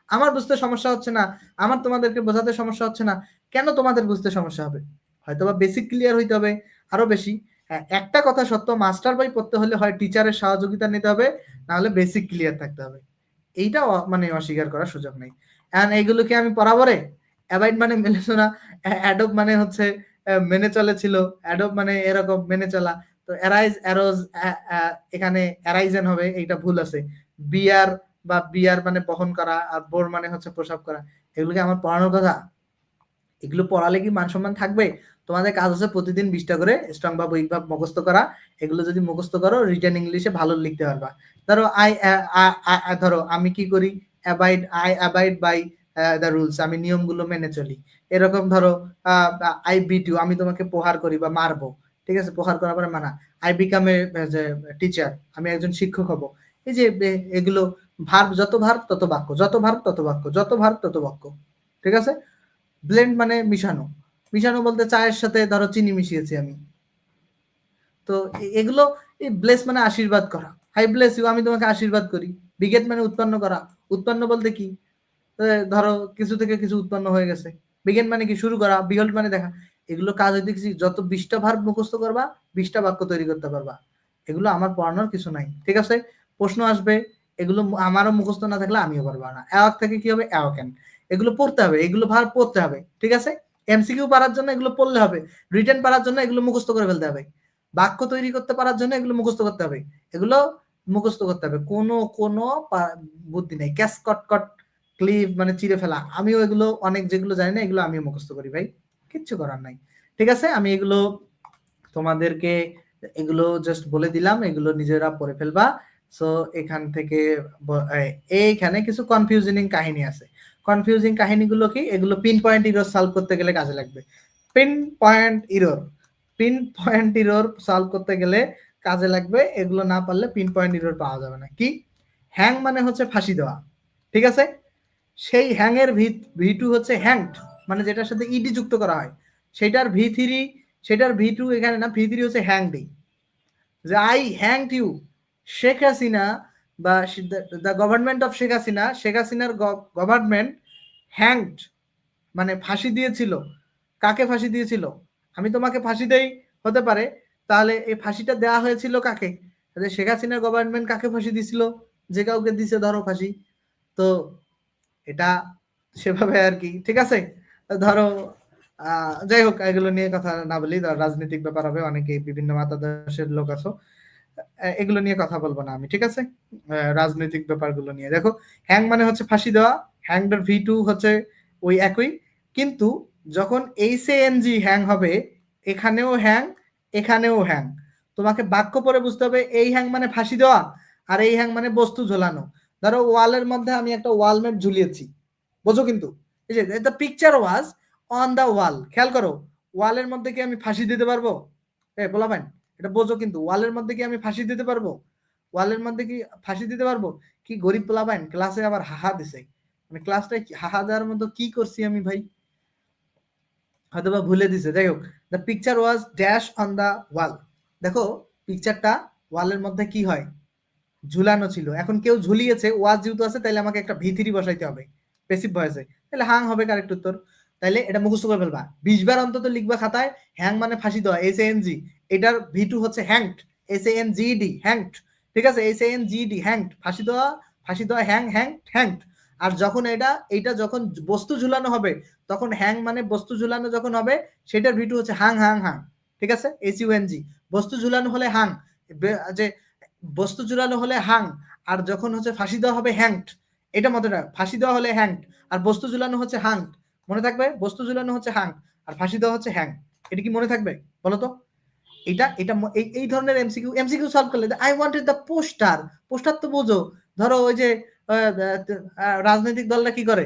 আমার বুঝতে সমস্যা হচ্ছে না, আমার তোমাদেরকে বোঝাতে সমস্যা হচ্ছে না, কেন তোমাদের বুঝতে সমস্যা হবে? হয়তোবা বেসিক ক্লিয়ার হইতে হবে আরো বেশি। একটা কথা সত্য, মাস্টার বই পড়তে হলে হয় টিচারের সহযোগিতা নিতে হবে, না হলে বেসিক ক্লিয়ার থাকতে হবে, এইটা মানে অস্বীকার করার সুযোগ নেই। এন্ড এইগুলোকে আমি পড়াবো রে, অ্যাবাইড মানে মেনে চলা, অ্যাডব মানে হচ্ছে মেনে চলেছিল, অ্যাডব মানে এরকম মেনে চলা, তো অ্যারাইজ অ্যারোজ, এখানে অ্যারাইজেন হবে, এইটা ভুল আছে। বিয়ার বা বিয়ার মানে বহন করা, আর বোর মানে হচ্ছে প্রসাব করা, এগুলোকে আমার পড়ানোর কথা? এগুলো পড়ালে কি মান সম্মান থাকবে? তোমাদের কাজ হচ্ছে প্রতিদিন 20টা করে স্ট্রং ভার্ব, উইক ভার্ব মুখস্থ করা। এগুলো যদি মুখস্থ করো, রিটেন ইংলিশে ভালো লিখতে পারবা। ধরো ধরো আমি কি করি, I abide by the rules, আমি নিয়মগুলো মেনে চলি। এরকম ধরো আই বিট ইউ, আমি তোমাকে প্রহার করি বা মারবো। ঠিক আছে, প্রহার করার পরে মানা। আই বিকাম এ টিচার, আমি একজন শিক্ষক হব। এই যে এগুলো ভার্ব, যত ভার্ব তত বাক্য, যত ভার্ব তত বাক্য, যত ভার্ব তত বাক্য। ঠিক আছে। ব্লেন্ড মানে মিশানো, মিশানো বলতে চায়ের সাথে ধরো চিনি মিশিয়েছি আমি। তো এগুলো, এই ব্লেস মানে আশীর্বাদ করা, আই ব্লেস ইউ, আমি তোমাকে আশীর্বাদ করি। বিগেট মানে উৎপন্ন করা, উৎপন্ন বলতে কি, ধরো কিছু থেকে কিছু উৎপন্ন হয়ে গেছে। বিগেন মানে কি, শুরু করা। বিহল্ড মানে দেখা। এগুলো কাজ হইতে কিছু, যত 20টা ভার্ব মুখস্থ করবা 20টা বাক্য তৈরি করতে পারবা। এগুলো আমার পড়ানোর কিছু নাই। ঠিক আছে, প্রশ্ন আসবে, এগুলো আমারও মুখস্থ না থাকলে আমিও পারবো না। অ্যাওয়াক থেকে কি হবে, অ্যাওয়াকেন, এগুলো পড়তে হবে, এগুলো ভার্ব পড়তে হবে। ঠিক আছে, এমসিকিউ পারার জন্য এগুলো পড়লে হবে, রিটেন পারার জন্য এগুলো মুখস্থ করে ফেলতে হবে, বাক্য তৈরি করতে পারার জন্য এগুলো মুখস্থ করতে হবে, এগুলো মুখস্থ করতে হবে। কোনো কোনো বুদ্ধি নেই, ক্যাশ কট কট ক্লিপ মানে চিড়ে ফেলা। আমিও এগুলো অনেক যেগুলো জানি না, এগুলো আমিও মুখস্থ করি ভাই, কিচ্ছু করার নাই। ঠিক আছে, আমি এগুলো তোমাদেরকে এগুলো জাস্ট বলে দিলাম, এগুলো নিজেরা পড়ে ফেলবা। সো এখান থেকে এইখানে কিছু কনফিউজিং কাহিনী আছে। কনফিউজিং কাহিনীগুলো কি, এগুলো পিন পয়েন্ট ইরর সলভ করতে গেলে কাজে লাগবে। Pin point error, pin point error solve করতে গেলে কাজে লাগবে, এগুলো না পারলে পিন পয়েন্ট ইরর পাওয়া যাবে না। কি, হ্যাং মানে হচ্ছে ফাঁসি দেওয়া। ঠিক আছে, সেই হ্যাংয়ের ভি টু হচ্ছে হ্যাংড, মানে যেটার সাথে ইডি যুক্ত করা হয়, সেটার ভি3, সেটার ভি2 এখানে না, ভি3 হচ্ছে হ্যাংড। যে I hanged you, Sheikh Hasina বা the government of Sheikh Hasina, Sheikh হাসিনার গভর্নমেন্ট হ্যাংড মানে ফাঁসি দিয়েছিল। কাকে ফাঁসি দিয়েছিল? আমি তোমাকে ফাঁসি দেই, হতে পারে, তাহলে এই ফাঁসিটা দেওয়া হয়েছিল কাকে? শেখ হাসিনার গভর্নমেন্ট কাকে ফাঁসি দিছিল? যে কাউকে দিছে ধরো ফাঁসি। তো এটা সেভাবে আর কি। ঠিক আছে, ধরো যাই হোক, এগুলো নিয়ে কথা না বলি, রাজনৈতিক ব্যাপার হবে, অনেকে বিভিন্ন মতাদর্শের লোক আছো, এগুলো নিয়ে কথা বলবো না আমি। ঠিক আছে, রাজনৈতিক ব্যাপারগুলো নিয়ে দেখো। হ্যাং মানে হচ্ছে ফাঁসি দেওয়া, হ্যাংডার ভি2 হচ্ছে ওই একই, কিন্তু যখন H A N G hang হবে, এখানেও হ্যাং, এখানেও হ্যাং, তোমাকে বাক্য পড়ে বুঝতে হবে এই হ্যাং মানে ফাঁসি দেওয়া আর এই হ্যাং মানে বস্তু ঝোলানো। ধরো ওয়ালের মধ্যে আমি একটা ওয়ালমেট ঝুলিয়েছি, বোঝো কিন্তু এই যে the picture was on the wall, খেয়াল করো ওয়ালের মধ্যে কি আমি ফাঁসি দিতে পারবো? বলা ভাই এটা বোঝো কিন্তু, ওয়ালের মধ্যে কি আমি ফাঁসি দিতে পারবো? ওয়ালের মধ্যে কি ফাঁসি দিতে পারবো? কি গরিব পোলাপাইন ক্লাসে আবার হাহা দিছে, মানে ক্লাসটায় হাহা দেওয়ার মতো কি করছি আমি ভাই, হয়তো বা ভুলে দিছে। যাই হোক, the picture was dash on the wall, দেখো পিকচারটা ওয়ালের মধ্যে কি হয় ঝুলানো ছিল। এখন কেউ ঝুলিয়েছে, ওয়াজ যেহেতু আছে তাহলে আমাকে একটা ভি3 বসাইতে হবে প্যাসিভ ভয়েসে, তাহলে হাং হবে কারেক্ট উত্তর। তাহলে এটা মুখস্থ করে ফেলবা, 20 বার অন্তত লিখবা খাতায়। হ্যাং মানে ফাঁসি দেওয়া, SANG, এটার V2 হচ্ছে হ্যাংড, SANGD হ্যাংড, ঠিক আছে, SANGD হ্যাংড, ফাঁসি দেওয়া, ফাঁসি দেওয়া, হ্যাং হ্যাং হ্যাংড। আর যখন এইটা যখন বস্তু ঝুলানো হবে তখন হ্যাং মানে বস্তু ঝুলানো যখন হবে সেটার V2 হচ্ছে হাং হাং হাং, ঠিক আছে, SUNG। বস্তু ঝুলানো হলে হাং, যে বস্তু ঝুলানো হলে হাং, আর যখন হচ্ছে ফাঁসি দেওয়া হবে হ্যাংড, এটা মনে রাখ, ফাঁসি দেওয়া হলে হ্যাংড আর বস্তু ঝুলানো হচ্ছে হাং, মনে থাকবে বস্তু ঝুলানো হচ্ছে হাং আর ফাঁসি দেওয়া হচ্ছে হ্যাং, এটা কি মনে থাকবে বলো তো? এটা এটা এই ধরনের এমসিকিউ সলভ করলে I wanted the poster, poster তো বোঝো, ধরো ওই যে রাজনৈতিক দলরা কি করে,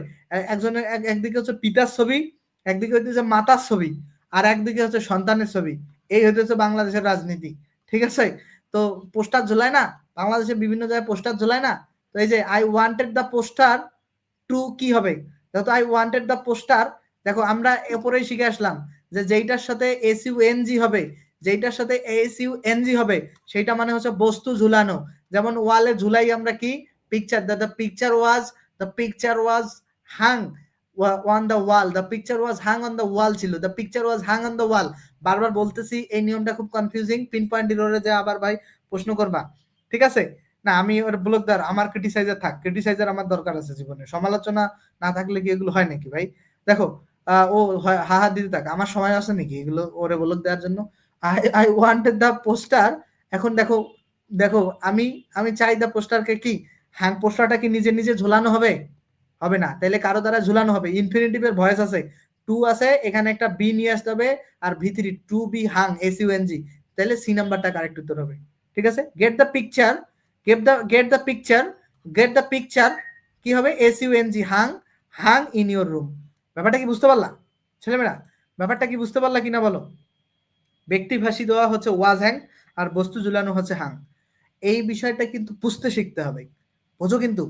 একজনের একদিকে হচ্ছে পিতার ছবি, একদিকে হচ্ছে মাতার ছবি, আর একদিকে হচ্ছে সন্তানের ছবি, এই হচ্ছে বাংলাদেশের রাজনীতি, ঠিক আছে। তো পোস্টার ঝোলায় না, বাংলাদেশের বিভিন্ন জায়গায় পোস্টার ঝোলায় না, তো এই যে I wanted the poster two কি হবে, যেহেতু আই ওয়ান্টেড দ্য পোস্টার, দেখো আমরা এরপরেই শিখে আসলাম যে যেইটার সাথে SUNG হবে, যেইটার সাথে SUNG হবে সেইটা মানে হচ্ছে বস্তু ঝুলানো। যেমন ওয়ালে ঝুলাই আমরা কি picture, the picture was hung on the wall, the picture was hung on the ওয়াল ছিল, the picture was hung on the ওয়াল। বারবার বলতেছি এই নিয়মটা খুব কনফিউজিং, পিন পয়েন্ট এররে যে আবার ভাই প্রশ্ন করবা, ঠিক আছে। না আমি ওর ব্লকদার, আমার ক্রিটিসাইজার থাক, ক্রিটিসাইজার আমার দরকার আছে জীবনে, সমালোচনা না থাকলে কি এগুলো হয় নাকি ভাই? দেখো ও হাহা দিতে থাক, আমার সময় আছে নাকি এগুলো ওরে ব্লক দেওয়ার জন্য? আই ওয়ান্টেড দ্য পোস্টার, এখন দেখো দেখো আমি আমি চাই দ্য পোস্টারকে কি, হ্যাঁ পোস্টারটা কি নিজে নিজে ঝোলানো হবে? হবে না, তাহলে কারো দ্বারা ঝুলানো হবে, ইনফিনিটিভের ভয়েস আছে, টু আছে, এখানে একটা বি নিয়ে আসতে হবে, আর V3 to be hung SUNG, তাহলে সি নাম্বারটা কারেক্ট উত্তর হবে, ঠিক আছে। Get the picture, get the picture কি হবে, SUNG Hang, Hang in your room. ব্যাপারটা কি বুঝতে পারলা ছেলেমেয়েরা? ব্যাপারটা কি বুঝতে পারলা কিনা বলো? ব্যক্তি ভাষী দেওয়া হচ্ছে ওয়াজ হ্যাং আর বস্তু ঝুলানো হচ্ছে হাং, এই বিষয়টা কিন্তু বুঝতে শিখতে হবে, বোঝো কিন্তু।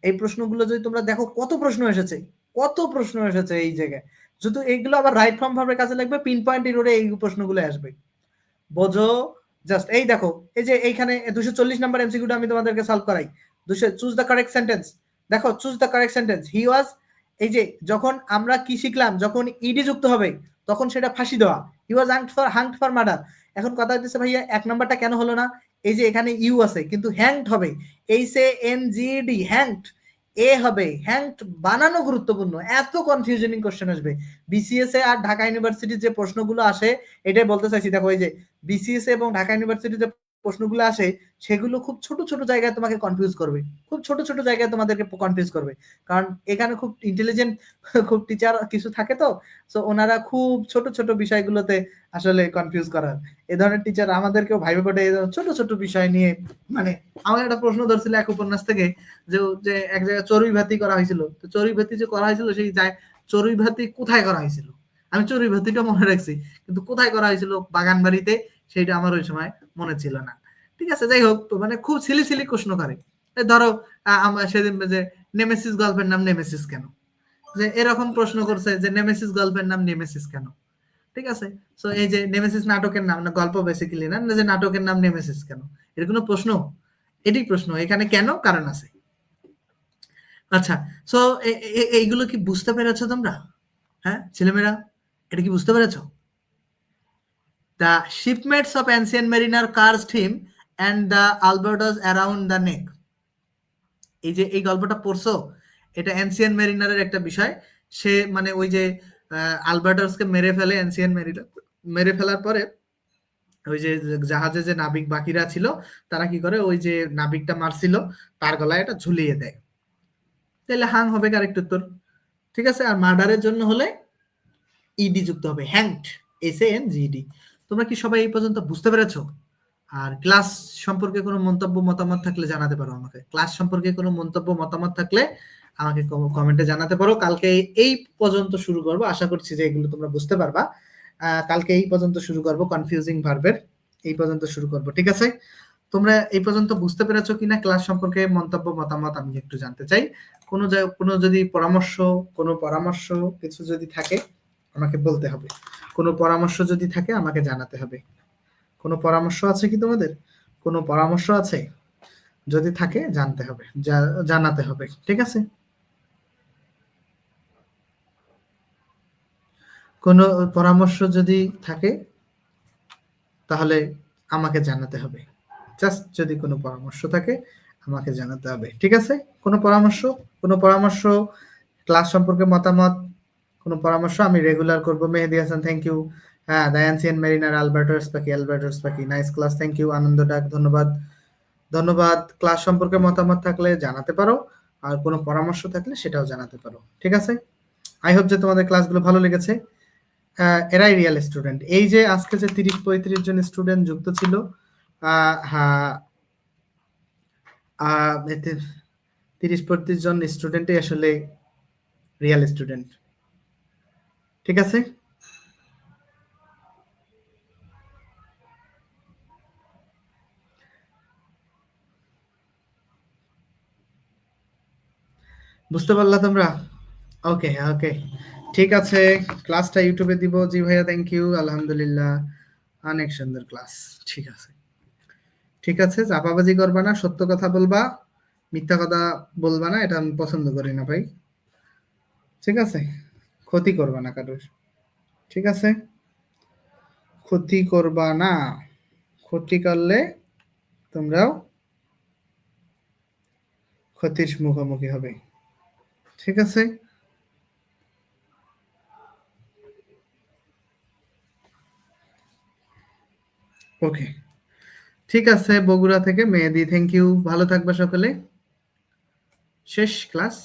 এই প্রশ্নগুলো যদি তোমরা দেখো কত প্রশ্ন এসেছে, কত প্রশ্ন এসেছে এই জায়গায়, যদি এইগুলো আবার রাইট ফর্ম ভাবে কাজে লাগবে, পিন পয়েন্ট ইরোরে এই প্রশ্নগুলো আসবে, বোঝো। জাস্ট এই দেখো, এই যে এইখানে 240 নাম্বার এমসিকিউটা আমি তোমাদেরকে সলভ করাই, চুজ দ্য কারেক্ট সেন্টেন্স, দেখো চুজ দ্য কারেক্ট সেন্টেন্স, হি ওয়াজ, এই যে যখন আমরা কি শিখলাম, যখন ইডি যুক্ত হবে তখন সেটা ফাঁসি দেওয়া, হি ওয়াজ হাংড ফর মার্ডার। এখন কথা হচ্ছে ভাইয়া এক নাম্বারটা কেন হলো না, এই যে এখানে ইউ আছে কিন্তু হ্যাংড হবে, HANGED হ্যাংড, এ হবে হ্যাংড, বানানো গুরুত্বপূর্ণ, এত কনফিউশনিং কোশ্চেন আসবে BCS এ আর ঢাকা ইউনিভার্সিটির যে প্রশ্নগুলো আসে, এটাই বলতে চাইছি। দেখো এই যে BCS এবং ঢাকা ইউনিভার্সিটির যে প্রশ্নগুলো আসে সেগুলো খুব ছোট ছোট জায়গায় তোমাকে কনফিউজ করবে, খুব ছোট ছোট জায়গায় তোমাদেরকে কনফিউজ করবে, কারণ এখানে খুব ইন্টেলিজেন্ট খুব টিচার কিছু থাকে, তো সো ওনারা খুব ছোট ছোট বিষয়গুলোতে আসলে কনফিউজ করার, এই ধরনের টিচার আমাদেরকেও ভাইবে পড়ে ছোট ছোট বিষয় নিয়ে। মানে আমার একটা প্রশ্ন ধরছিল এক উপন্যাস থেকে, যে যে এক জায়গায় চড়ুই ভাতি করা হয়েছিল, তো চড়ুই ভাতি যে করা হয়েছিল সেই চড়ুই ভাতি কোথায় করা হয়েছিল, আমি চড়ুই ভাতিটা মনে রাখছি কিন্তু কোথায় করা হয়েছিল বাগান বাড়িতে, সেইটা আমার ওই সময় মনে ছিল না, ঠিক আছে। যাই হোক, মানে খুব সিলি সিলি প্রশ্ন করে, ধরো আমরা সেদিন যে নেমেসিস গল্পের নাম নেমেসিস কেন, যে এরকম প্রশ্ন করছে যে নেমেসিস গল্পের নাম নেমেসিস কেন, ঠিক আছে। সো এই যে নেমেসিস নাটকের নাম, না গল্প বেসিক্যালি না, যে নাটকের নাম নেমেসিস কেন, এটা কোনো প্রশ্ন? এটাই প্রশ্ন, এখানে কেন কারণ আছে। আচ্ছা, সো এইগুলো কি বুঝতে পেরেছো তোমরা? হ্যাঁ ছেলেমেয়েরা, এটা কি বুঝতে পেরেছো? The shipmates of ancient mariner cursed him and the albatross around the neck, এই যে এই গল্পটা পড়ছো, এটা অ্যানসিয়েন্ট মেরিনারের একটা বিষয়। সে মানে ওই যে আলবার্টাসকে মেরে ফেলে অ্যানসিয়েন্ট মেরিনার, মেরে ফেলার পরে ওই যে জাহাজে যে নাবিক বাকিরা ছিল তারা কি করে, ওই যে নাবিকটা মারছিল তার গলায় এটা ঝুলিয়ে দেয়, তাহলে হাং হবে কারেক্ট উত্তর, ঠিক আছে। আর মার্ডারের জন্য হলে ইডি যুক্ত হবে, হ্যাংড, SANGED। তোমরা কি সবাই এই পর্যন্ত বুঝতে পেরেছো? আর ক্লাস সম্পর্কে কোনো মন্তব্য মতামত থাকলে জানাতে পারো আমাকে। ক্লাস সম্পর্কে কোনো মন্তব্য মতামত থাকলে আমাকে কমেন্টে জানাতে পারো। কালকে এই পর্যন্ত শুরু করব, আশা করছি যে এগুলো তোমরা বুঝতে পারবা। কালকে এই পর্যন্ত শুরু করব, কনফিউজিং ভার্বের এই পর্যন্ত শুরু করব, ঠিক আছে? তোমরা এই পর্যন্ত বুঝতে পেরেছো কিনা ক্লাস সম্পর্কে মন্তব্য মতামত আমি একটু জানতে চাই। কোনো যদি পরামর্শ কিছু যদি থাকে আমাকে বলতে হবে। কোনো পরামর্শ যদি থাকে আমাকে জানাতে হবে। কোনো পরামর্শ আছে কি তোমাদের? কোনো পরামর্শ আছে? যদি থাকে জানতে হবে, জানাতে হবে, ঠিক আছে? কোনো পরামর্শ যদি থাকে তাহলে আমাকে জানাতে হবে। জাস্ট যদি কোনো পরামর্শ থাকে আমাকে জানাতে হবে, ঠিক আছে? কোনো পরামর্শ ক্লাস সম্পর্কে মতামত, কোনো পরামর্শ? আমি রেগুলার করব। Mehedi Hasan, thank you. হ্যাঁ, দায়ানসিয়ান মেরিনার আলবার্টো স্পাকি, নাইস ক্লাস, থ্যাংক ইউ। আনন্দ ডাক, ধন্যবাদ। ধন্যবাদ। ক্লাস সম্পর্কে মতামত থাকলে জানাতে পারো, আর কোনো পরামর্শ থাকলে সেটাও জানাতে পারো, ঠিক আছে? আই হোপ যে তোমাদের ক্লাসগুলো ভালো লেগেছে। এরাই রিয়েল স্টুডেন্ট। এই যে আজকে যে 30-35 জন স্টুডেন্ট যুক্ত ছিল, হ্যাঁ, 30-35 জন স্টুডেন্টই আসলে রিয়েল স্টুডেন্ট, ঠিক আছে? বুঝতে পারলা তোমরা? ওকে, ওকে, ঠিক আছে। ক্লাসটা ইউটিউবে দিব। জি ভাইয়া, থ্যাংক ইউ। আলহামদুলিল্লাহ, অনেক সুন্দর ক্লাস। ঠিক আছে, ঠিক আছে। চাপাবাজি করবা না, সত্য কথা বলবা, মিথ্যা কথা বলবা না, এটা আমি পছন্দ করি না ভাই, ঠিক আছে? ক্ষতি করবা না কারোর, ঠিক আছে? ক্ষতি করবা না, ক্ষতি করলে তোমরাও ক্ষতির মুখোমুখি হবে, ঠিক আছে? ওকে, ঠিক আছে। বগুড়া থেকে মেহেদি, থ্যাংক ইউ। ভালো থাকবা সকলে। শেষ ক্লাস।